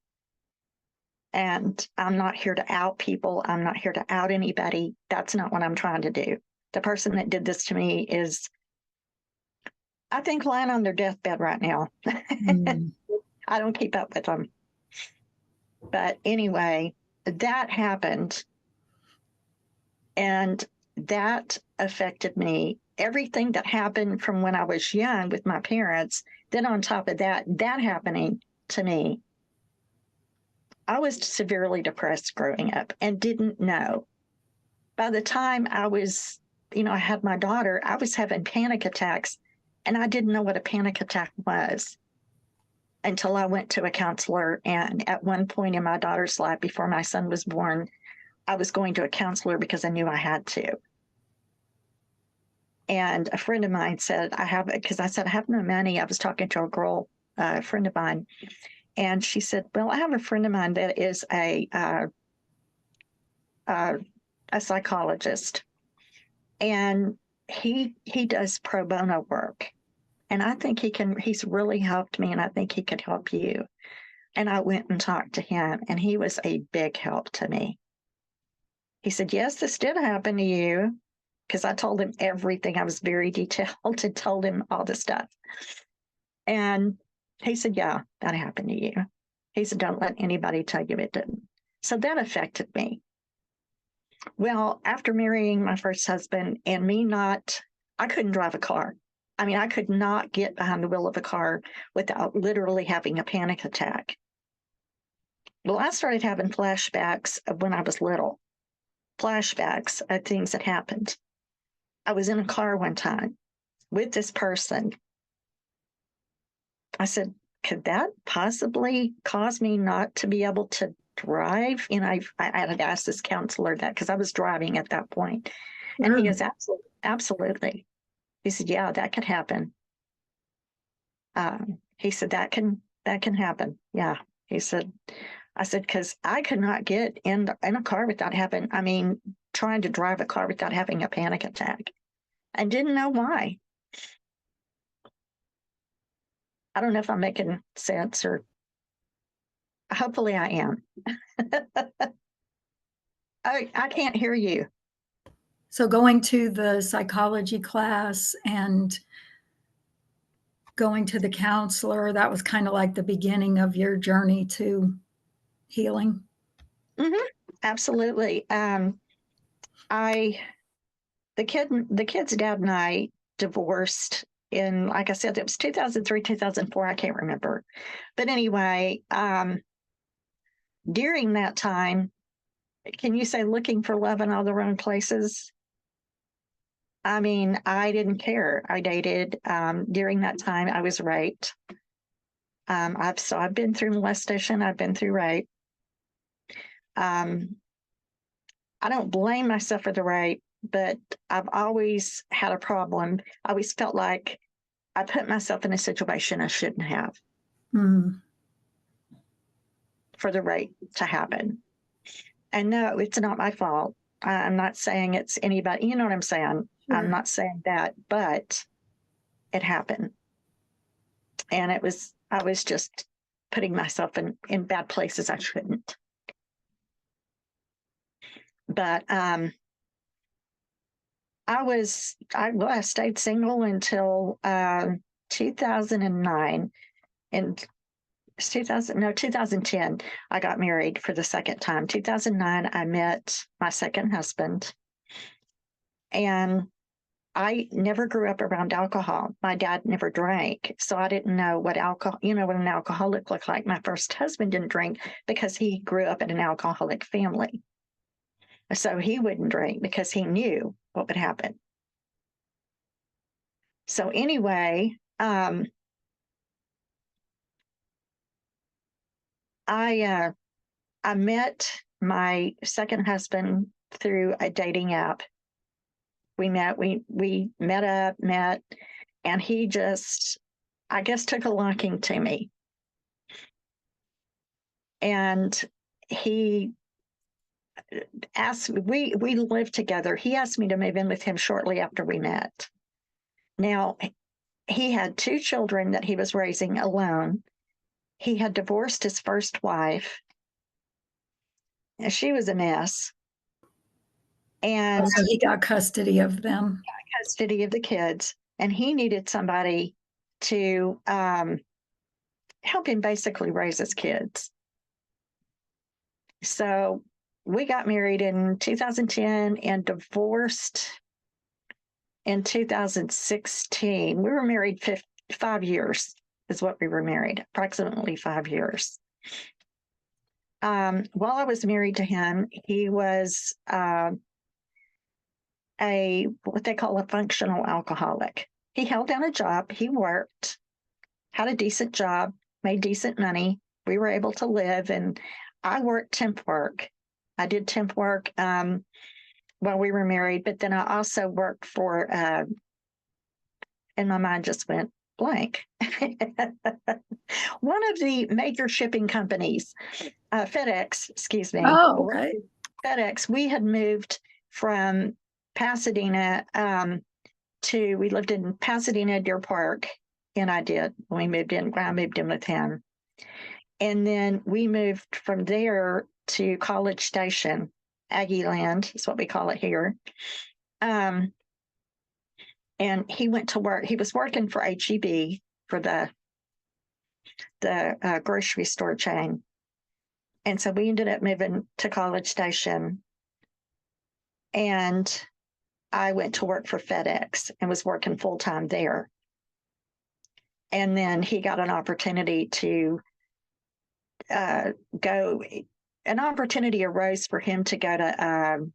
And I'm not here to out people. I'm not here to out anybody. That's not what I'm trying to do. The person that did this to me is, I think, lying on their deathbed right now. I don't keep up with them. But anyway, that happened. And that affected me. Everything that happened from when I was young with my parents, then on top of that happening to me, I was severely depressed growing up and didn't know. By the time I was, I had my daughter, I was having panic attacks, and I didn't know what a panic attack was until I went to a counselor. And at one point in my daughter's life, before my son was born, I was going to a counselor because I knew I had to. And a friend of mine said, because I said, I have no money. I was talking to a girl, a friend of mine, and she said, well, I have a friend of mine that is a psychologist, and he does pro bono work. And I think he's really helped me, and I think he could help you. And I went and talked to him, and he was a big help to me. He said, yes, this did happen to you, because I told him everything. I was very detailed and told him all the stuff. And he said, yeah, that happened to you. He said, don't let anybody tell you it didn't. So that affected me. Well, after marrying my first husband and I couldn't drive a car. I mean, I could not get behind the wheel of a car without literally having a panic attack. Well, I started having flashbacks of when I was little, flashbacks of things that happened. I was in a car one time with this person. I said, could that possibly cause me not to be able to drive? I had asked this counselor that because I was driving at that point. And he goes, absolutely. He said, yeah, that could happen. He said, that can happen. Yeah. I said, because I could not get in a car without trying to drive a car without having a panic attack. I didn't know why. I don't know if I'm making sense, or hopefully I am. I can't hear you. So going to the psychology class and going to the counselor, that was kind of like the beginning of your journey to healing? Mm-hmm. Absolutely. The kid's dad and I divorced in, like I said, it was 2003, 2004. I can't remember. But anyway, during that time, can you say looking for love in all the wrong places? I mean, I didn't care. I dated. During that time, I was raped. I've been through molestation. I've been through rape. I don't blame myself for the rape, but I've always had a problem. I always felt like I put myself in a situation I shouldn't have for the rape to happen. And no, it's not my fault. I'm not saying it's anybody, you know what I'm saying? Sure. I'm not saying that, but it happened. And I was just putting myself in bad places I shouldn't. But I stayed single until 2009. And 2010, I got married for the second time. 2009, I met my second husband. And I never grew up around alcohol. My dad never drank, so I didn't know what what an alcoholic looked like. My first husband didn't drink because he grew up in an alcoholic family. So he wouldn't drink because he knew what would happen. So anyway, I met my second husband through a dating app. We met up, and he just, I guess, took a liking to me. And he asked we lived together. He asked me to move in with him shortly after we met. Now, he had 2 children that he was raising alone. He had divorced his first wife. She was a mess. And So he got custody of them. custody of the kids. And he needed somebody to help him basically raise his kids. So we got married in 2010 and divorced in 2016. We were married 5 years is what we were married, approximately 5 years. While I was married to him, he was what they call a functional alcoholic. He held down a job, he worked, had a decent job, made decent money. We were able to live, and I worked temp work. I did temp work while we were married, but then I also worked for, and my mind just went blank. One of the major shipping companies, FedEx, excuse me. Oh, okay. FedEx, we had moved from Pasadena we lived in Pasadena, Deer Park, and I moved in with him. And then we moved from there to College Station, Aggie Land is what we call it here. And he went to work. He was working for HEB, for the grocery store chain. And so we ended up moving to College Station. And I went to work for FedEx and was working full time there. And then he got an opportunity to an opportunity arose for him to go to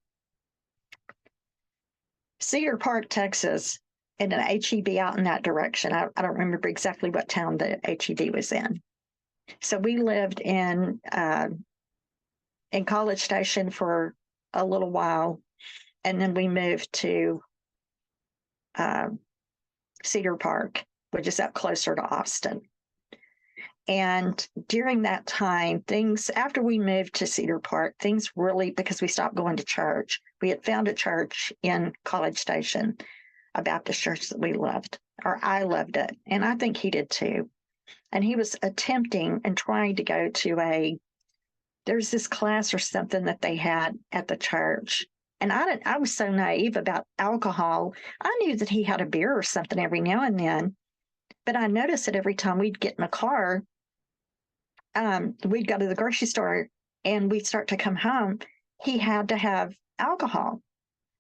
Cedar Park, Texas, and an HEB out in that direction. I don't remember exactly what town the HEB was in. So we lived in College Station for a little while, and then we moved to Cedar Park, which is up closer to Austin. And during that time, after we moved to Cedar Park, things really, because we stopped going to church, we had found a church in College Station, a Baptist church that we loved, or I loved it. And I think he did too. And he was attempting and trying to go to there's this class or something that they had at the church. And I was so naive about alcohol. I knew that he had a beer or something every now and then, but I noticed that every time we'd get in a car, we'd go to the grocery store and we'd start to come home, he had to have alcohol.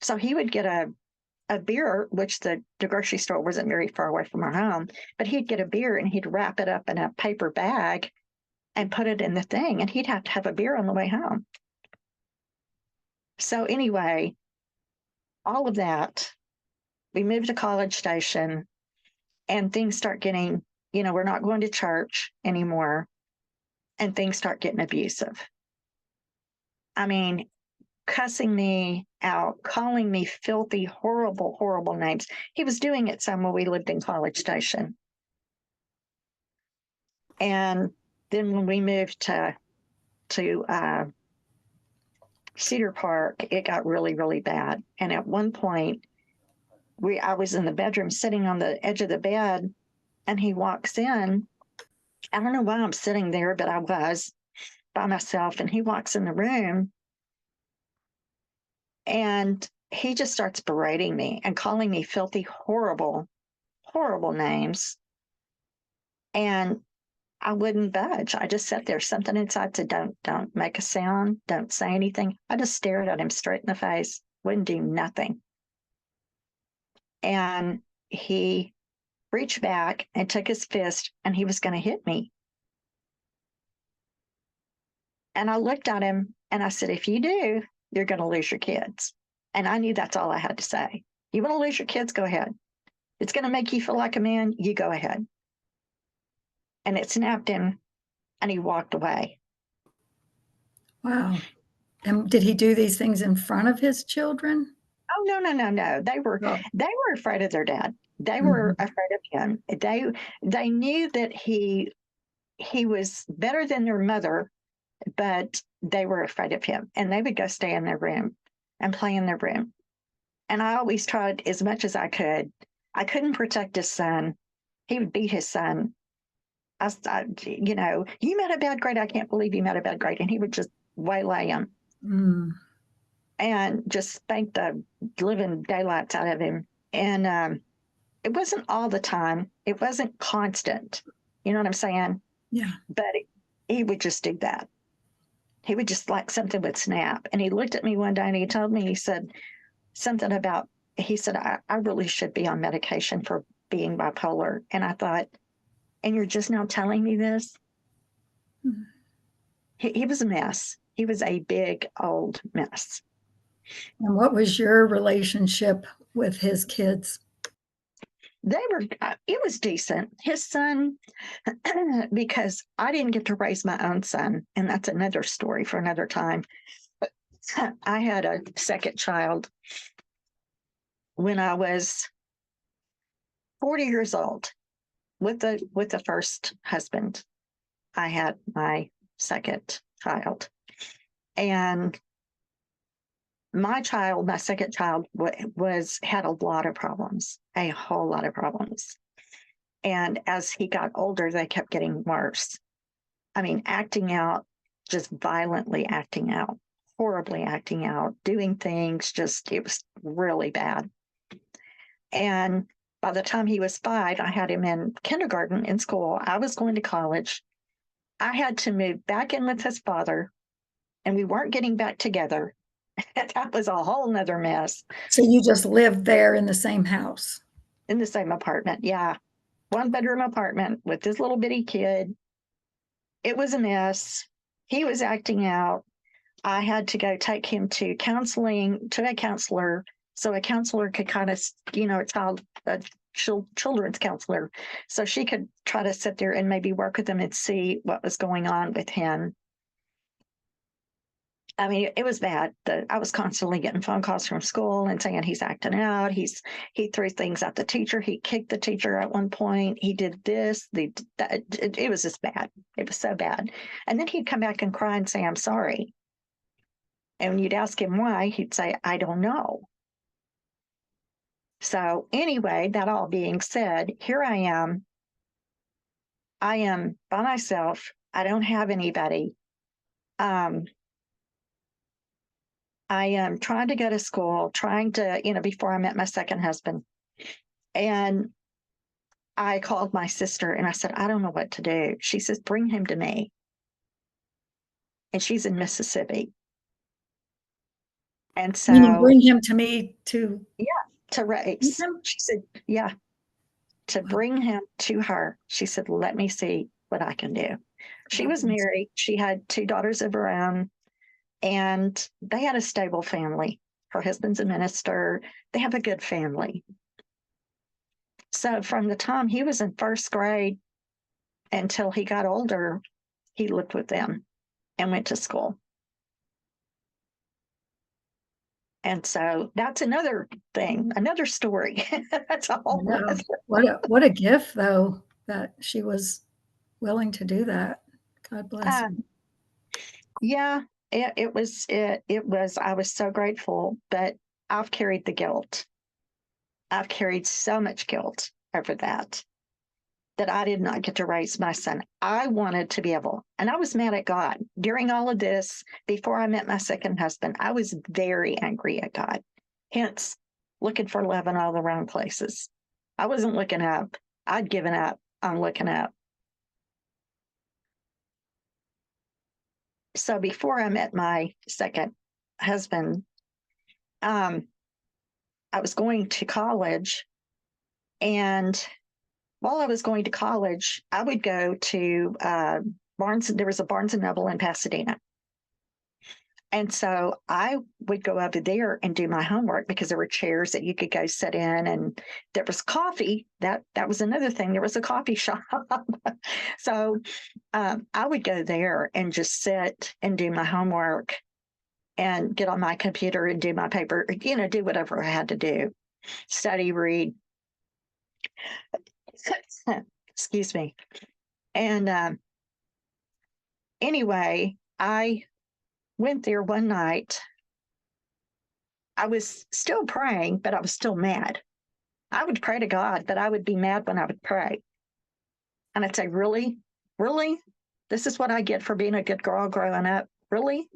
So he would get a beer, which the grocery store wasn't very far away from our home, but he'd get a beer and he'd wrap it up in a paper bag and put it in the thing, and he'd have to have a beer on the way home. So anyway, all of that, we moved to College Station, and things start getting, we're not going to church anymore, and things start getting abusive. I mean, cussing me out, calling me filthy, horrible, horrible names. He was doing it some when we lived in College Station. And then when we moved to Cedar Park, it got really, really bad. And at one point, I was in the bedroom sitting on the edge of the bed, and he walks in. I don't know why I'm sitting there, but I was by myself, and he walks in the room, and he just starts berating me and calling me filthy, horrible, horrible names. And I wouldn't budge. I just sat there. Something inside said, don't make a sound. Don't say anything. I just stared at him straight in the face, wouldn't do nothing. And he reached back and took his fist, and he was going to hit me. And I looked at him and I said, if you do, you're going to lose your kids. And I knew that's all I had to say. You want to lose your kids? Go ahead. it's going to make you feel like a man, you go ahead. And it snapped him, and he walked away. Wow. And did he do these things in front of his children? Oh, no. They were Oh. afraid of their dad. They were Mhm. afraid of him. They knew that he was better than their mother, but they were afraid of him. And they would go stay in their room and play in their room. And I always tried as much as I could. I couldn't protect his son. He would beat his son. You met a bad grade. I can't believe you met a bad grade. And he would just waylay him Mm. and just spank the living daylights out of him. And it wasn't all the time. It wasn't constant. You know what I'm saying? Yeah. But he would just do that. He would just like something would snap. And he looked at me one day and he told me, he said something about, he said, I really should be on medication for being bipolar. And I thought, and you're just now telling me this? Mm. He was a mess. He was a big old mess. And what was your relationship with his kids? It was decent. His son, because I didn't get to raise my own son, and that's another story for another time. But I had a second child when I was 40 years old with the first husband. I had my second child. And my second child had a lot of problems, a whole lot of problems. And as he got older, they kept getting worse. I mean, acting out, just violently acting out, horribly acting out, doing things, it was really bad. And by the time he was 5, I had him in kindergarten in school. I was going to college. I had to move back in with his father, and we weren't getting back together. That was a whole nother mess. So you just lived there in the same house? In the same apartment, yeah. 1-bedroom apartment with this little bitty kid. It was a mess. He was acting out. I had to go take him to a counselor, so a counselor could kind of, a children's counselor, so she could try to sit there and maybe work with him and see what was going on with him. I mean, it was bad. I was constantly getting phone calls from school and saying he's acting out. He threw things at the teacher. He kicked the teacher at one point. He did this. It was just bad. It was so bad. And then he'd come back and cry and say, "I'm sorry." And when you'd ask him why, he'd say, "I don't know." So anyway, that all being said, here I am. I am by myself. I don't have anybody. I am trying to go to school, before I met my second husband. And I called my sister and I said, "I don't know what to do." She says, "Bring him to me." And she's in Mississippi. And Meaning so, bring him to me to yeah, to raise. him? She said, yeah, to bring him to her. She said, "Let me see what I can do." She was married. She had 2 daughters of her own, and they had a stable family. Her husband's a minister. They have a good family. So from the time he was in first grade until he got older, he lived with them and went to school. And so that's another thing, another story. That's a whole other. What a gift, though, that she was willing to do that. God bless her. Yeah, it was, I was so grateful, but I've carried the guilt. I've carried so much guilt over that I did not get to raise my son. I wanted to be able, and I was mad at God during all of this. Before I met my second husband, I was very angry at God. Hence, looking for love in all the wrong places. I wasn't looking up. I'd given up on looking up. So before I met my second husband, I was going to college, and while I was going to college, I would go to Barnes. There was a Barnes and Noble in Pasadena, And so I would go over there and do my homework because there were chairs that you could go sit in, and there was coffee. That was another thing. There was a coffee shop. So I would go there and just sit and do my homework and get on my computer and do my paper, do whatever I had to do, study, read. Excuse me. And anyway, I went there one night. I was still praying, but I was still mad. I would pray to God, but I would be mad when I would pray. And I'd say, really? Really? This is what I get for being a good girl growing up? Really?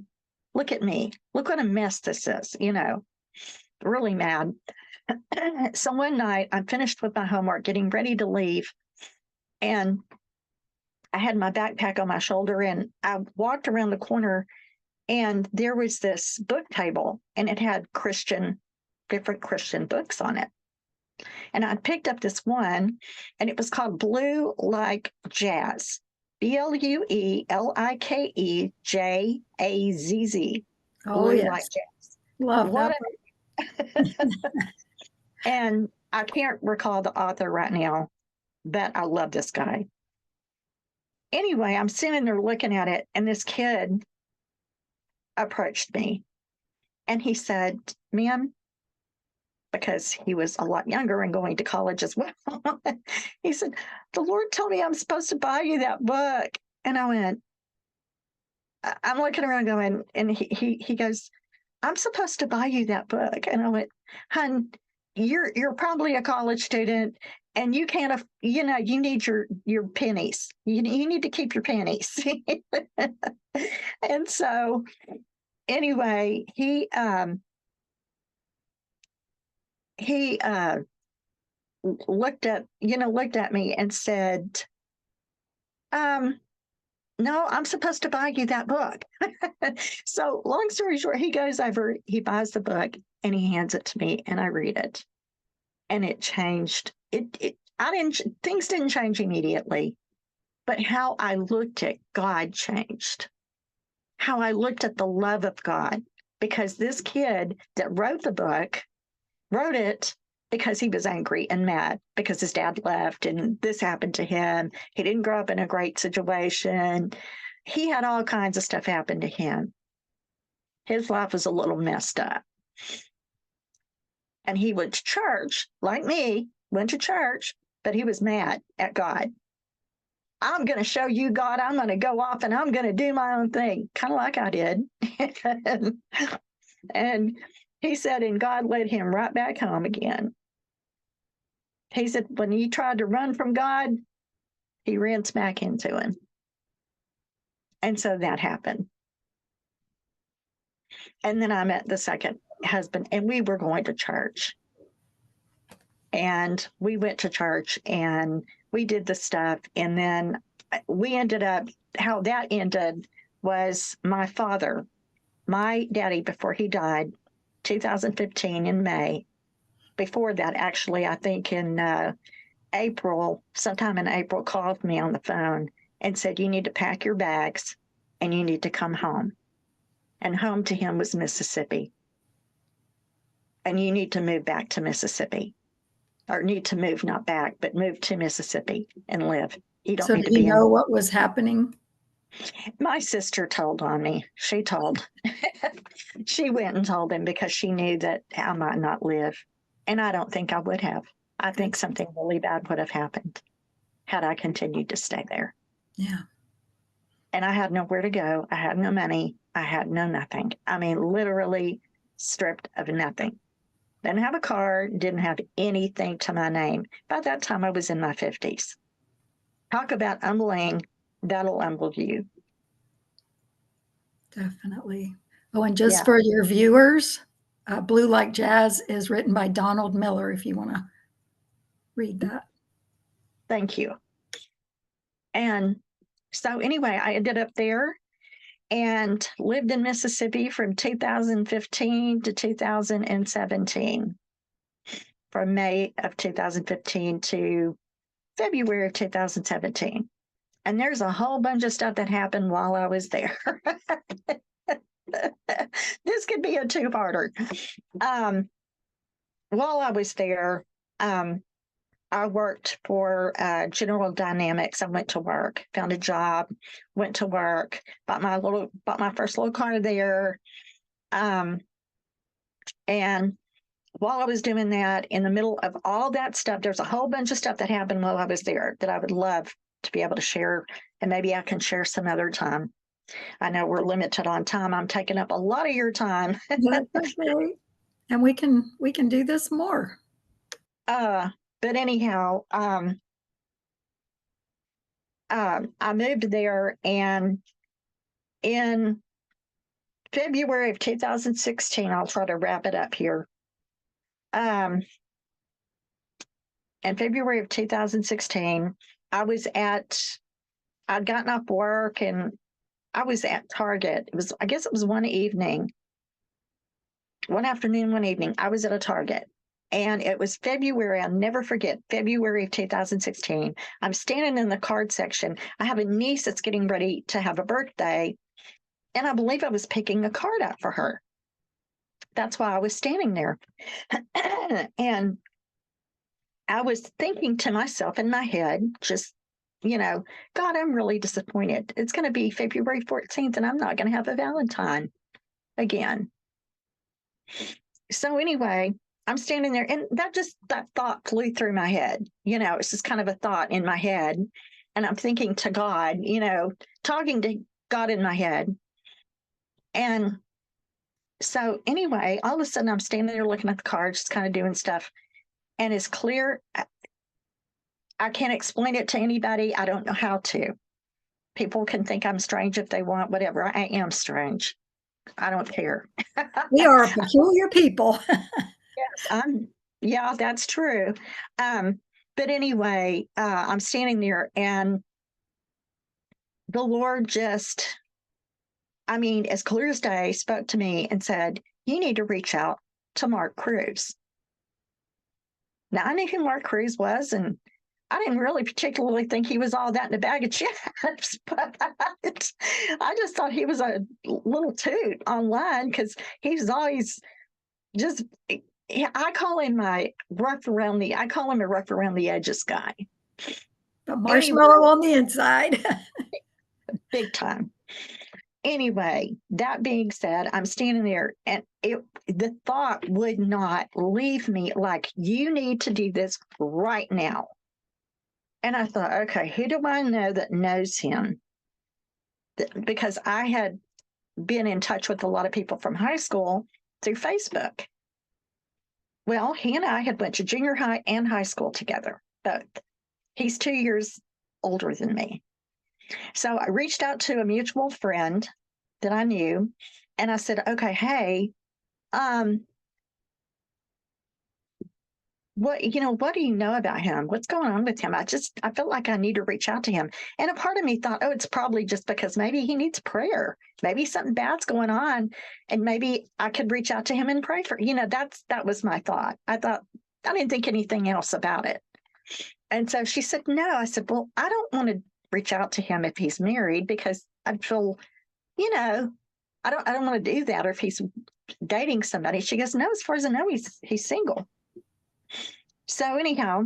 Look at me. Look what a mess this is, really mad. So one night I'm finished with my homework, getting ready to leave. And I had my backpack on my shoulder, and I walked around the corner, and there was this book table, and it had different Christian books on it. And I picked up this one, and it was called Blue Like Jazz, BLUELIKEJAZZ. Oh, Blue yes. Like Jazz. Love that. And I can't recall the author right now, but I love this guy. Anyway, I'm sitting there looking at it, and this kid approached me, and he said, ma'am, because he was a lot younger and going to college as well. He said, the Lord told me I'm supposed to buy you that book. And I went, I'm looking around going, and he goes, I'm supposed to buy you that book. And I went, hun, you're probably a college student, and you can't, you need your pennies. You need to keep your pennies. And so anyway, he looked at me and said, no, I'm supposed to buy you that book. So long story short, he goes over, he buys the book, and he hands it to me, and I read it. And it changed. Things didn't change immediately, but how I looked at God changed. How I looked at the love of God, because this kid that wrote the book wrote it because he was angry and mad because his dad left and this happened to him. He didn't grow up in a great situation. He had all kinds of stuff happen to him. His life was a little messed up. And he went to church, like me, went to church, but he was mad at God. I'm going to show you, God. I'm going to go off and I'm going to do my own thing, kind of like I did. And he said, and God led him right back home again. He said, when he tried to run from God, he ran smack into him. And so that happened. And then I met the second husband, and we were going to church. And we went to church and we did the stuff. And then we ended up, how that ended was my daddy, before he died, 2015 in May. Before that, actually, I think in sometime in April, called me on the phone and said, you need to pack your bags and you need to come home. And home to him was Mississippi. And you need to move back to Mississippi. Or need to move, not back, but move to Mississippi and live. You don't need to be. Did he know what was happening? My sister told on me. She told. She went and told him because she knew that I might not live. And I don't think I would have. I think something really bad would have happened had I continued to stay there. Yeah. And I had nowhere to go. I had no money. I had no nothing. I mean, literally stripped of nothing. Didn't have a car, didn't have anything to my name. By that time, I was in my 50s. Talk about humbling, that'll humble you. Definitely. Oh, and just for your viewers, Blue Like Jazz is written by Donald Miller, if you want to read that. Thank you. And so anyway, I ended up there and lived in Mississippi from 2015 to 2017. From May of 2015 to February of 2017. And there's a whole bunch of stuff that happened while I was there. go too harder. While I was there, I worked for General Dynamics. I went to work, found a job, went to work, bought my first little car there. And while I was doing that, in the middle of all that stuff, there's a whole bunch of stuff that happened while I was there that I would love to be able to share, and maybe I can share some other time. I know we're limited on time. I'm taking up a lot of your time. That's okay. And we can do this more. But anyhow, I moved there, and in February of 2016, I'll try to wrap it up here. In February of 2016, I'd gotten off work and I was at Target. I guess it was one afternoon, one evening, I was at a Target. And it was February, I'll never forget, February of 2016. I'm standing in the card section. I have a niece that's getting ready to have a birthday, and I believe I was picking a card out for her. That's why I was standing there. And I was thinking to myself in my head, just, God, I'm really disappointed. It's going to be February 14th, and I'm not going to have a Valentine again. So anyway, I'm standing there, and that thought flew through my head. It's just kind of a thought in my head. And I'm thinking to God, talking to God in my head. And so anyway, all of a sudden I'm standing there looking at the cards, just kind of doing stuff. And it's clear. I can't explain it to anybody. I don't know how to. People can think I'm strange if they want, whatever. I am strange. I don't care. We are peculiar people. Yes, yeah, that's true. But anyway, I'm standing there, and the Lord just, as clear as day, spoke to me and said, you need to reach out to Mark Cruz. Now, I knew who Mark Cruz was, and I didn't really particularly think he was all that in a bag of chips, but I just thought he was a little toot online, because he's always just, I call him a rough around the edges guy. The marshmallow on the inside. Big time. Anyway, that being said, I'm standing there, and the thought would not leave me, like, you need to do this right now. And I thought, okay, who do I know that knows him? Because I had been in touch with a lot of people from high school through Facebook. Well, he and I had went to junior high and high school together, both. He's 2 years older than me. So I reached out to a mutual friend that I knew, and I said, okay, hey, what do you know about him? What's going on with him? I felt like I need to reach out to him. And a part of me thought, oh, it's probably just because maybe he needs prayer. Maybe something bad's going on, and maybe I could reach out to him and pray for, that was my thought. I didn't think anything else about it. And so she said, no. I said, well, I don't want to reach out to him if he's married, because I feel, I don't want to do that, or if he's dating somebody. She goes, no, as far as I know, he's single. So anyhow,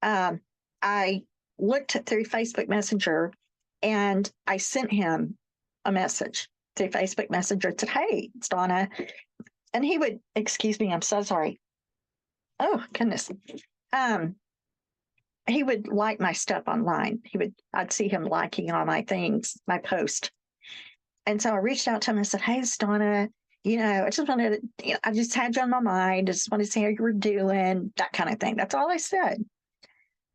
I looked through Facebook Messenger, and I sent him a message through Facebook Messenger. It said, hey, it's Donna. And he would, excuse me, I'm so sorry. Oh, goodness. He would like my stuff online. I'd see him liking all my things, my post. And so I reached out to him and said, hey, it's Donna. I just wanted to, I just had you on my mind. I just wanted to see how you were doing, that kind of thing. That's all I said.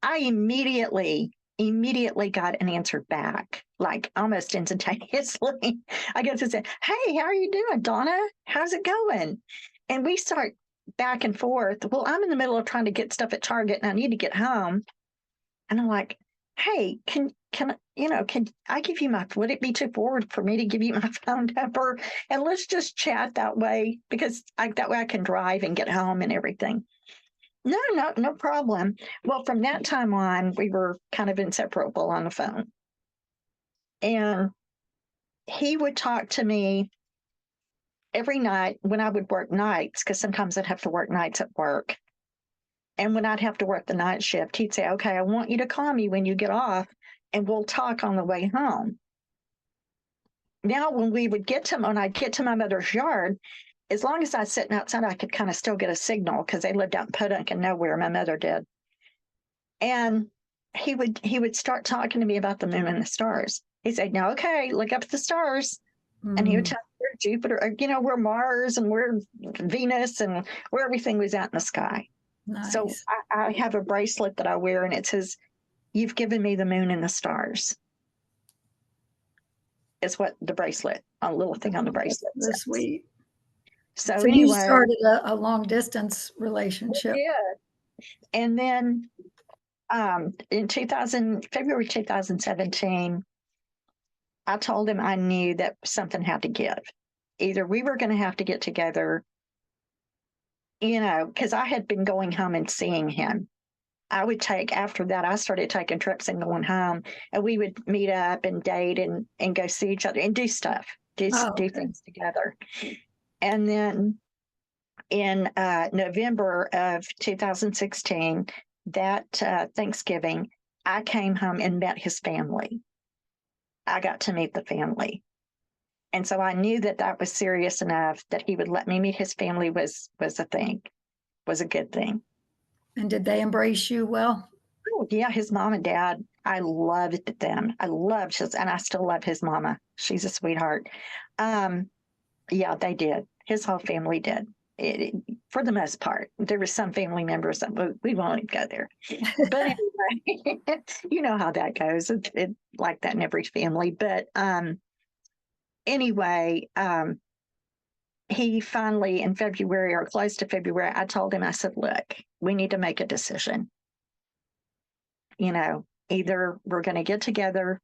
I immediately got an answer back, like almost instantaneously. I guess it said, hey, how are you doing, Donna? How's it going? And we start back and forth. Well, I'm in the middle of trying to get stuff at Target, and I need to get home. And I'm like, hey, can I give you would it be too forward for me to give you my phone number, and let's just chat that way, because that way I can drive and get home and everything. No problem. Well, from that time on, we were kind of inseparable on the phone. And he would talk to me every night when I would work nights, because sometimes I'd have to work nights at work. And when I'd have to work the night shift, he'd say, okay, I want you to call me when you get off and we'll talk on the way home. Now, when I'd get to my mother's yard, as long as I was sitting outside, I could kind of still get a signal because they lived out in Podunk and nowhere. My mother did. And he would start talking to me about the moon and the stars. He'd say, now, okay, look up at the stars. And he would tell me where Jupiter, where Mars and where Venus and where everything was out in the sky. Nice. So I have a bracelet that I wear and it says, you've given me the moon and the stars. It's what the bracelet, a little thing on the bracelet. That's sweet. So you anyway, started a long distance relationship. Yeah. And then in February 2017, I told him I knew that something had to give. Either we were going to have to get together, because I had been going home and seeing him. After that, I started taking trips and going home, and we would meet up and date and go see each other and do stuff, do things together. And then in November of 2016, that Thanksgiving, I came home and met his family. I got to meet the family. And so I knew that was serious enough that he would let me meet his family was a good thing. And did they embrace you well? Oh, yeah, his mom and dad, I loved them. And I still love his mama. She's a sweetheart. Yeah, they did. His whole family did. For the most part. There were some family members that we won't go there. But anyway, you know how that goes. It like that in every family. But anyway, he finally, in February or close to February, I told him, I said, look, we need to make a decision. Either we're going to get together,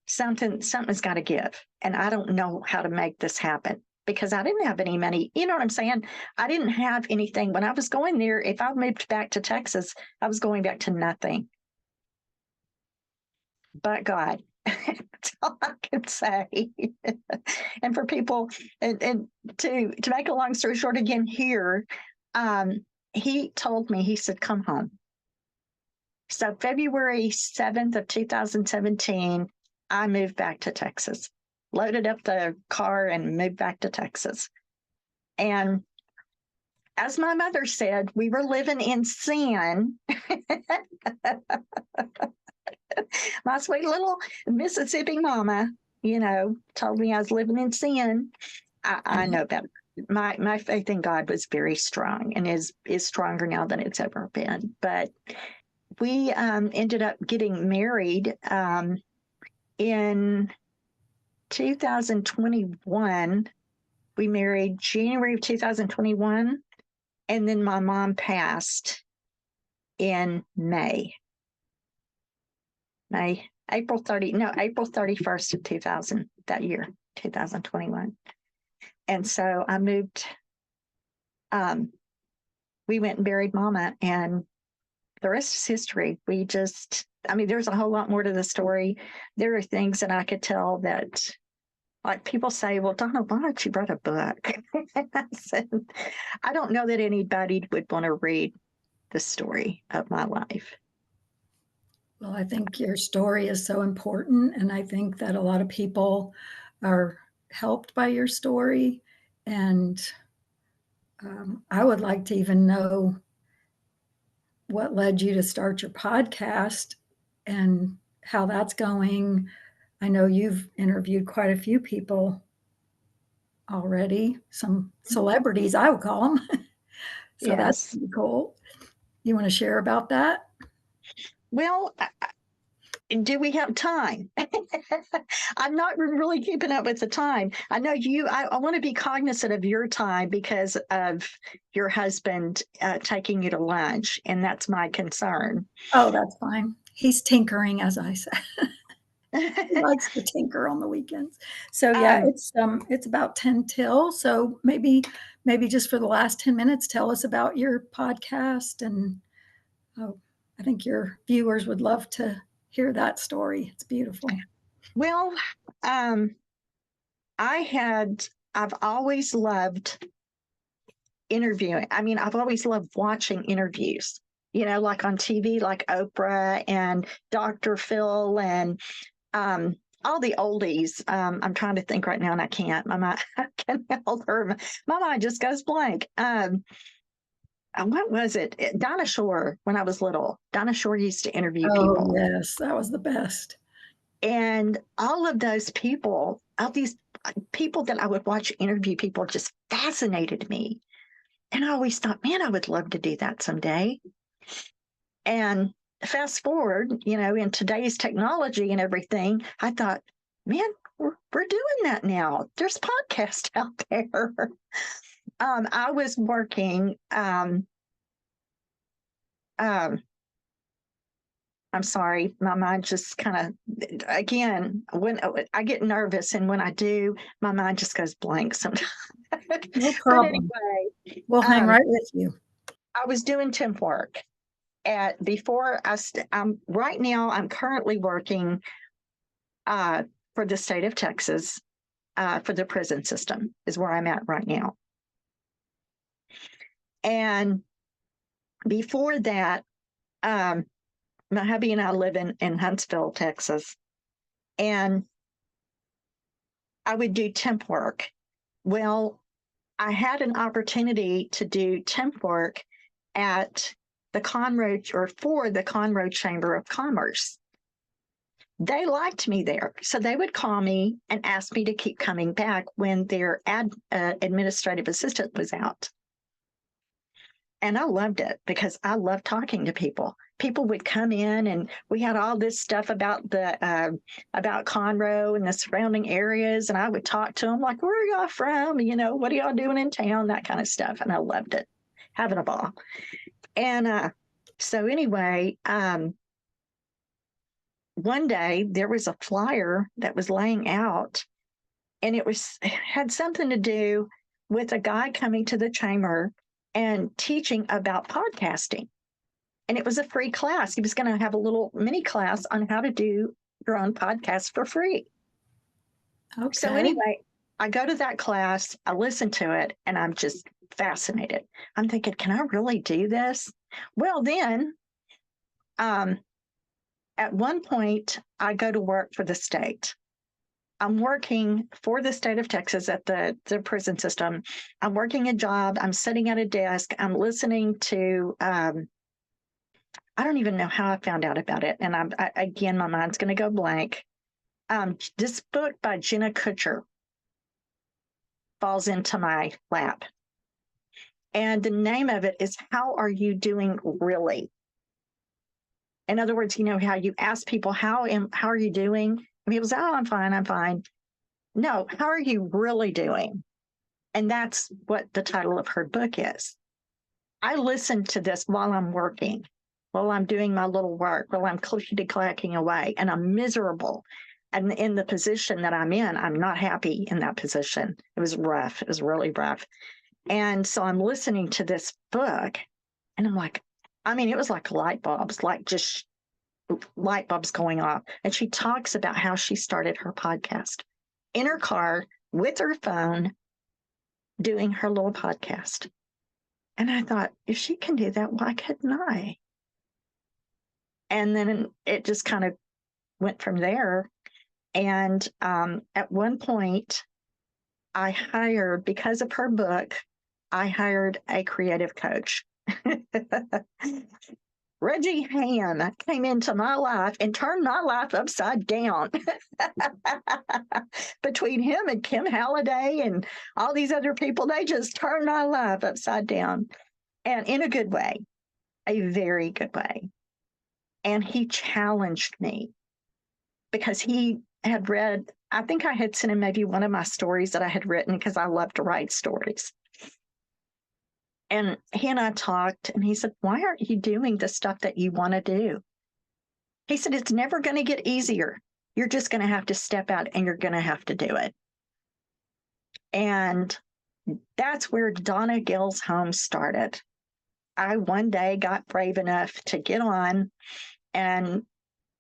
something's got to give. And I don't know how to make this happen because I didn't have any money. You know what I'm saying? I didn't have anything. When I was going there, if I moved back to Texas, I was going back to nothing. But God, that's all I can say. And for people, and to make a long story short again here, he told me, he said, come home. So February 7th of 2017, I moved back to Texas, loaded up the car and moved back to Texas. And as my mother said, we were living in sin. My sweet little Mississippi mama, told me I was living in sin. I know better. My faith in God was very strong and is stronger now than it's ever been. But we ended up getting married in 2021. We married January of 2021, and then my mom passed in April 31st of 2000, that year, 2021. And so I moved, we went and buried Mama, and the rest is history. There's a whole lot more to the story. There are things that I could tell that, like people say, well, Donna, why don't you write a book? I said, I don't know that anybody would want to read the story of my life. Well, I think your story is so important, and I think that a lot of people are helped by your story. And I would like to even know what led you to start your podcast and how that's going. I know you've interviewed quite a few people already, some celebrities, I would call them. So Yes. That's pretty cool. You want to share about that? Well, do we have time? I'm not really keeping up with the time. I know I want to be cognizant of your time because of your husband taking you to lunch, and that's my concern. Oh, that's fine. He's tinkering, as I said. He likes to tinker on the weekends. So yeah, it's about 10 till. So maybe just for the last 10 minutes, tell us about your podcast. And I think your viewers would love to hear that story. It's beautiful. Well, I had I've always loved interviewing. I mean, I've always loved watching interviews, like on TV, like Oprah and Dr. Phil and all the oldies. I'm trying to think right now and I can't. My mind, I can't hold her. My mind just goes blank. What was it? Donna Shore, when I was little. Donna Shore used to interview Oh, people. yes, that was the best. And all of those people, all these people that I would watch interview people just fascinated me. And I always thought, man, I would love to do that someday. And fast forward, in today's technology and everything, I thought, man, we're doing that now. There's podcasts out there. I was working. I'm sorry, my mind just kind of, again, when I get nervous and when I do, my mind just goes blank sometimes. No But problem. anyway, We'll hang right with you. I was doing temp work right now, I'm currently working for the state of Texas for the prison system is where I'm at right now. And before that, my hubby and I live in Huntsville, Texas, and I would do temp work. Well, I had an opportunity to do temp work at the Conroe or for the Conroe Chamber of Commerce. They liked me there. So they would call me and ask me to keep coming back when their administrative assistant was out. And I loved it because I love talking to people. People would come in and we had all this stuff about about Conroe and the surrounding areas. And I would talk to them like, where are y'all from? What are y'all doing in town? That kind of stuff. And I loved it, having a ball. And so anyway, one day there was a flyer that was laying out and it had something to do with a guy coming to the chamber and teaching about podcasting. And it was a free class. He was going to have a little mini class on how to do your own podcast for free. Okay. So anyway, I go to that class, I listen to it, and I'm just fascinated. I'm thinking, can I really do this? Well, then at one point, I go to work for the state. I'm working for the state of Texas at the prison system. I'm working a job. I'm sitting at a desk. I'm listening to, I don't even know how I found out about it. And again, my mind's going to go blank. This book by Jenna Kutcher falls into my lap. And the name of it is How Are You Doing Really? In other words, how you ask people, how are you doing? And people say, oh, I'm fine. No, how are you really doing? And that's what the title of her book is. I listen to this while I'm working, while I'm doing my little work, while I'm clickety-clacking away, and I'm miserable. And in the position that I'm in, I'm not happy in that position. It was rough. It was really rough. And so I'm listening to this book, and I'm like, it was like light bulbs, like just light bulbs going off. And she talks about how she started her podcast in her car with her phone, doing her little podcast. And I thought, if she can do that, why couldn't I? And then it just kind of went from there. And at one point, because of her book, I hired a creative coach. Reggie Ham came into my life and turned my life upside down. Between him and Kim Halliday and all these other people, they just turned my life upside down. And in a good way, a very good way. And he challenged me because he had read, I think I had sent him maybe one of my stories that I had written because I love to write stories. And he and I talked, and he said, why aren't you doing the stuff that you want to do? He said, it's never going to get easier. You're just going to have to step out and you're going to have to do it. And that's where DonnaGailsHome started. I one day got brave enough to get on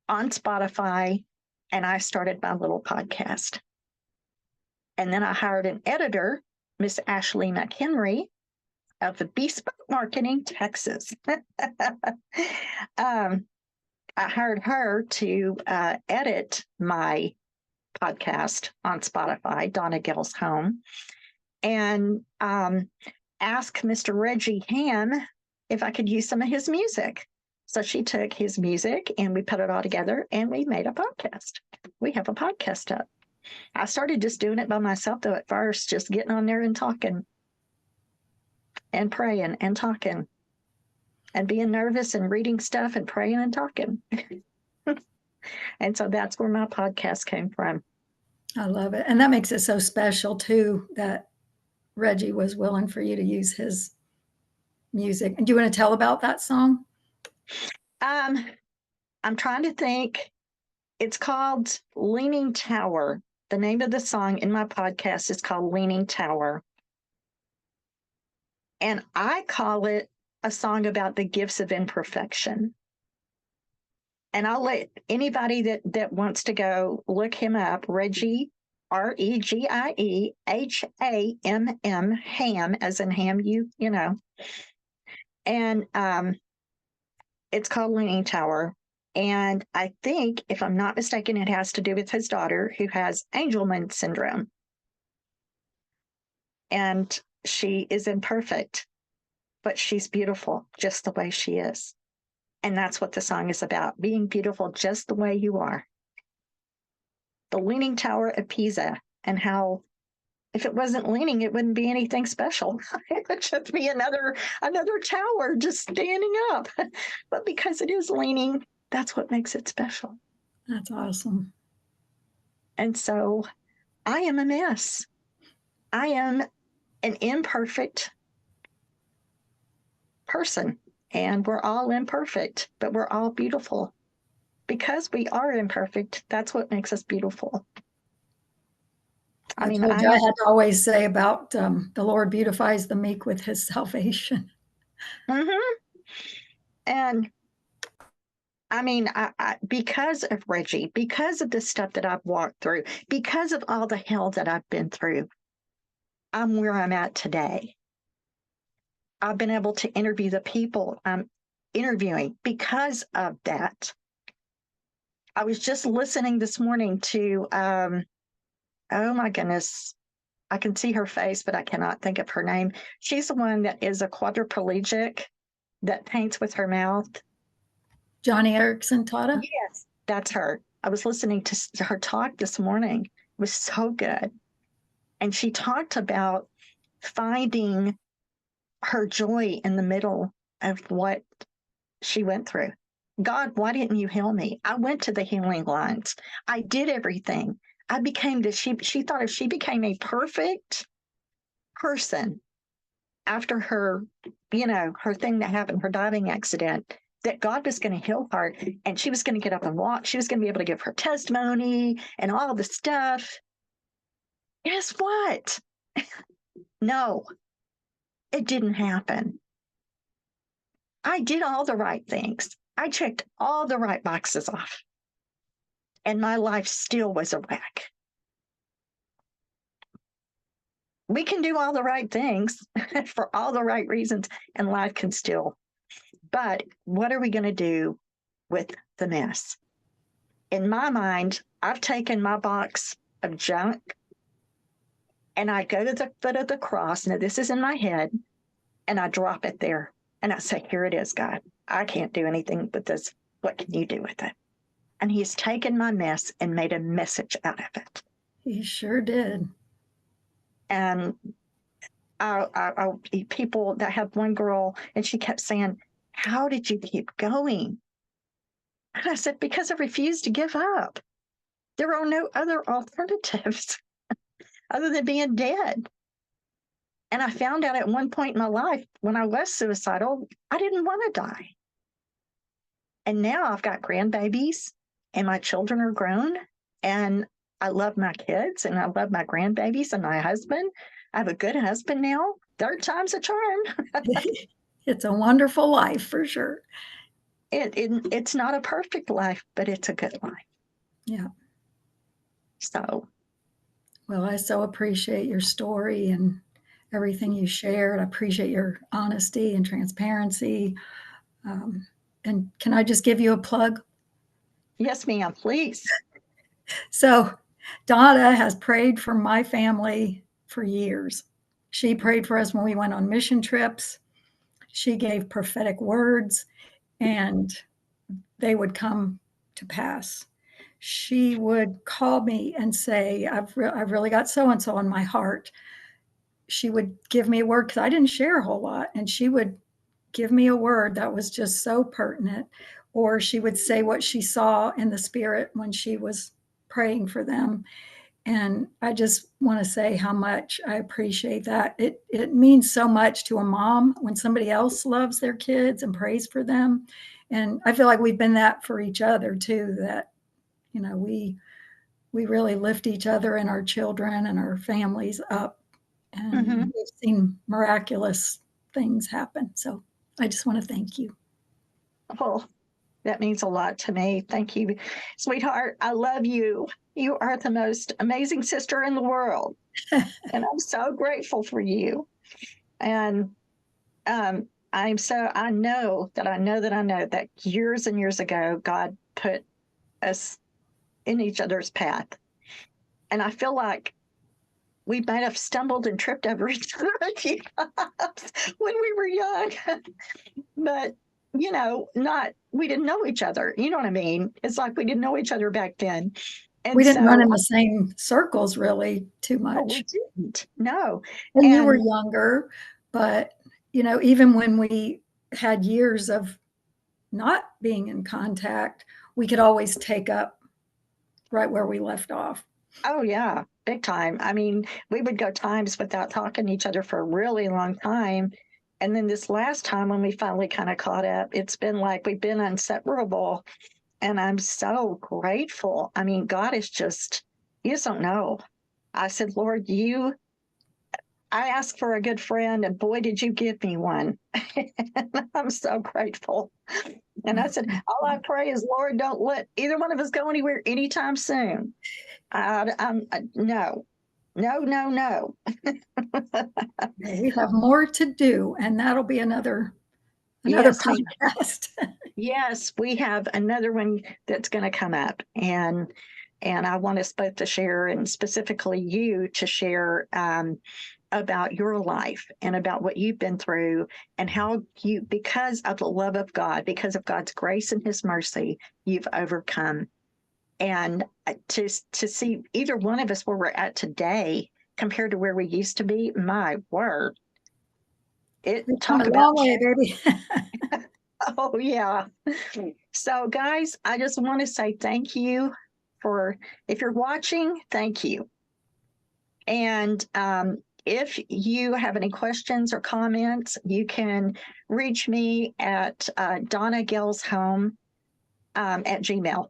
Spotify, and I started my little podcast. And then I hired an editor, Miss Ashley McHenry of the Bespoke Marketing, Texas. I hired her to edit my podcast on Spotify, DonnaGailsHome, and asked Mr. Reggie Ham if I could use some of his music. So she took his music and we put it all together and we made a podcast. We have a podcast up. I started just doing it by myself, though, at first, just getting on there and talking and praying and talking and being nervous and reading stuff and praying and talking. And so that's where my podcast came from. I love it. And that makes it so special, too, that Reggie was willing for you to use his music. And do you want to tell about that song? I'm trying to think. It's called Leaning Tower. The name of the song in my podcast is called Leaning Tower. And I call it a song about the gifts of imperfection. And I'll let anybody that wants to go look him up, Reggie, RegieHamm, Ham, as in ham, you know. And it's called Leaning Tower. And I think, if I'm not mistaken, it has to do with his daughter who has Angelman syndrome. And she is imperfect, but she's beautiful just the way she is. And that's what the song is about, being beautiful just the way you are. The Leaning Tower of Pisa, and how if it wasn't leaning, it wouldn't be anything special. It would just be another tower just standing up. But because it is leaning, that's what makes it special. That's awesome. And so I am a mess. I am an imperfect person, and we're all imperfect, but we're all beautiful. Because we are imperfect, that's what makes us beautiful. I had to always say about the Lord beautifies the meek with his salvation. Mm-hmm. And I mean, I because of Reggie, because of the stuff that I've walked through, because of all the hell that I've been through, I'm where I'm at today. I've been able to interview the people I'm interviewing because of that. I was just listening this morning to, oh my goodness, I can see her face, but I cannot think of her name. She's the one that is a quadriplegic that paints with her mouth. Johnny Erickson Tata? Yes, that's her. I was listening to her talk this morning. It was so good. And she talked about finding her joy in the middle of what she went through. God, why didn't you heal me? I went to the healing lines. I did everything. I became she thought if she became a perfect person after her, her thing that happened, her diving accident, that God was going to heal her and she was going to get up and walk. She was going to be able to give her testimony and all the stuff. Guess what? No, it didn't happen. I did all the right things. I checked all the right boxes off. And my life still was a wreck. We can do all the right things for all the right reasons, and life can still. But what are we going to do with the mess? In my mind, I've taken my box of junk and I go to the foot of the cross. Now, this is in my head, and I drop it there. And I say, here it is, God. I can't do anything with this. What can you do with it? And he's taken my mess and made a message out of it. He sure did. And people that had one girl, and she kept saying, how did you keep going? And I said, because I refused to give up. There are no other alternatives other than being dead. And I found out at one point in my life when I was suicidal, I didn't want to die. And now I've got grandbabies and my children are grown and I love my kids and I love my grandbabies and my husband. I have a good husband now. Third time's a charm. It's a wonderful life for sure. It's not a perfect life, but it's a good life. Yeah. So. Well, I so appreciate your story and everything you shared. I appreciate your honesty and transparency. Um, and can I just give you a plug? Yes, ma'am, please. So, Donna has prayed for my family for years. She prayed for us when we went on mission trips. She gave prophetic words, and they would come to pass. She would call me and say, I've really got so and so on my heart. She would give me a word because I didn't share a whole lot. And she would give me a word that was just so pertinent. Or she would say what she saw in the spirit when she was praying for them. And I just want to say how much I appreciate that. It means so much to a mom when somebody else loves their kids and prays for them. And I feel like we've been that for each other too, that, you know, we really lift each other and our children and our families up. And Hmm. we've seen miraculous things happen. So I just want to thank you. Oh, that means a lot to me. Thank you, sweetheart. I love you. You are the most amazing sister in the world. And I'm so grateful for you. And I know that years and years ago, God put us in each other's path. And I feel like we might have stumbled and tripped over each other a few times when we were young. But, we didn't know each other. You know what I mean? It's like we didn't know each other back then. We And didn't run so, in the same circles really too we much. didn't. No. And you were And younger, but even when we had years of not being in contact, we could always take up right where we left off. oh, yeah, big time. I mean, we would go times without talking to each other for a really long time. And then this last time when we finally kind of caught up, it's been like we've been inseparable. And I'm so grateful. I mean, God is just, you just don't know. I said, Lord, I asked for a good friend, and boy, did you give me one. And I'm so grateful. And I said, all I pray is, Lord, don't let either one of us go anywhere anytime soon. No, no, no, no. We have more to do, and that'll be another Yes, podcast. yes, we have another one that's going to come up, and I want us both to share, and specifically you to share about your life and about what you've been through and how you, because of the love of God, because of God's grace and His mercy, you've overcome. And to see either one of us where we're at today compared to where we used to be, my word. We've come Talk a about long way, baby. oh yeah. So guys, I just want to say thank you for, if you're watching, thank you. And if you have any questions or comments, you can reach me at DonnaGailsHome at Gmail.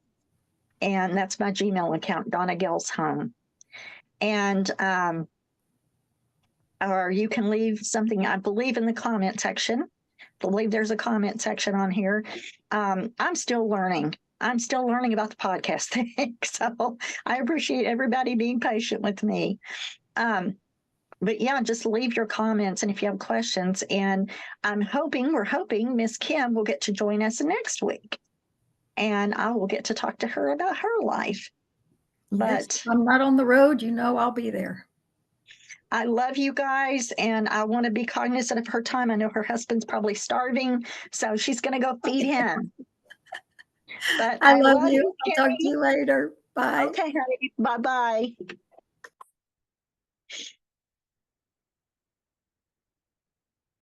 And that's my Gmail account, DonnaGailsHome. And or you can leave something, I believe, in the comment section. I believe there's a comment section on here. I'm still learning. I'm still learning about the podcast thing. So I appreciate everybody being patient with me. But yeah, just leave your comments and if you have questions. And we're hoping Miss Kim will get to join us next week. And I will get to talk to her about her life. Yes, But I'm not on the road. I'll be there. I love you guys, and I want to be cognizant of her time. I know her husband's probably starving, so she's going to go feed him. But I I love love you. you, I'll talk to Carrie. you later. Bye. Okay, honey. Bye-bye.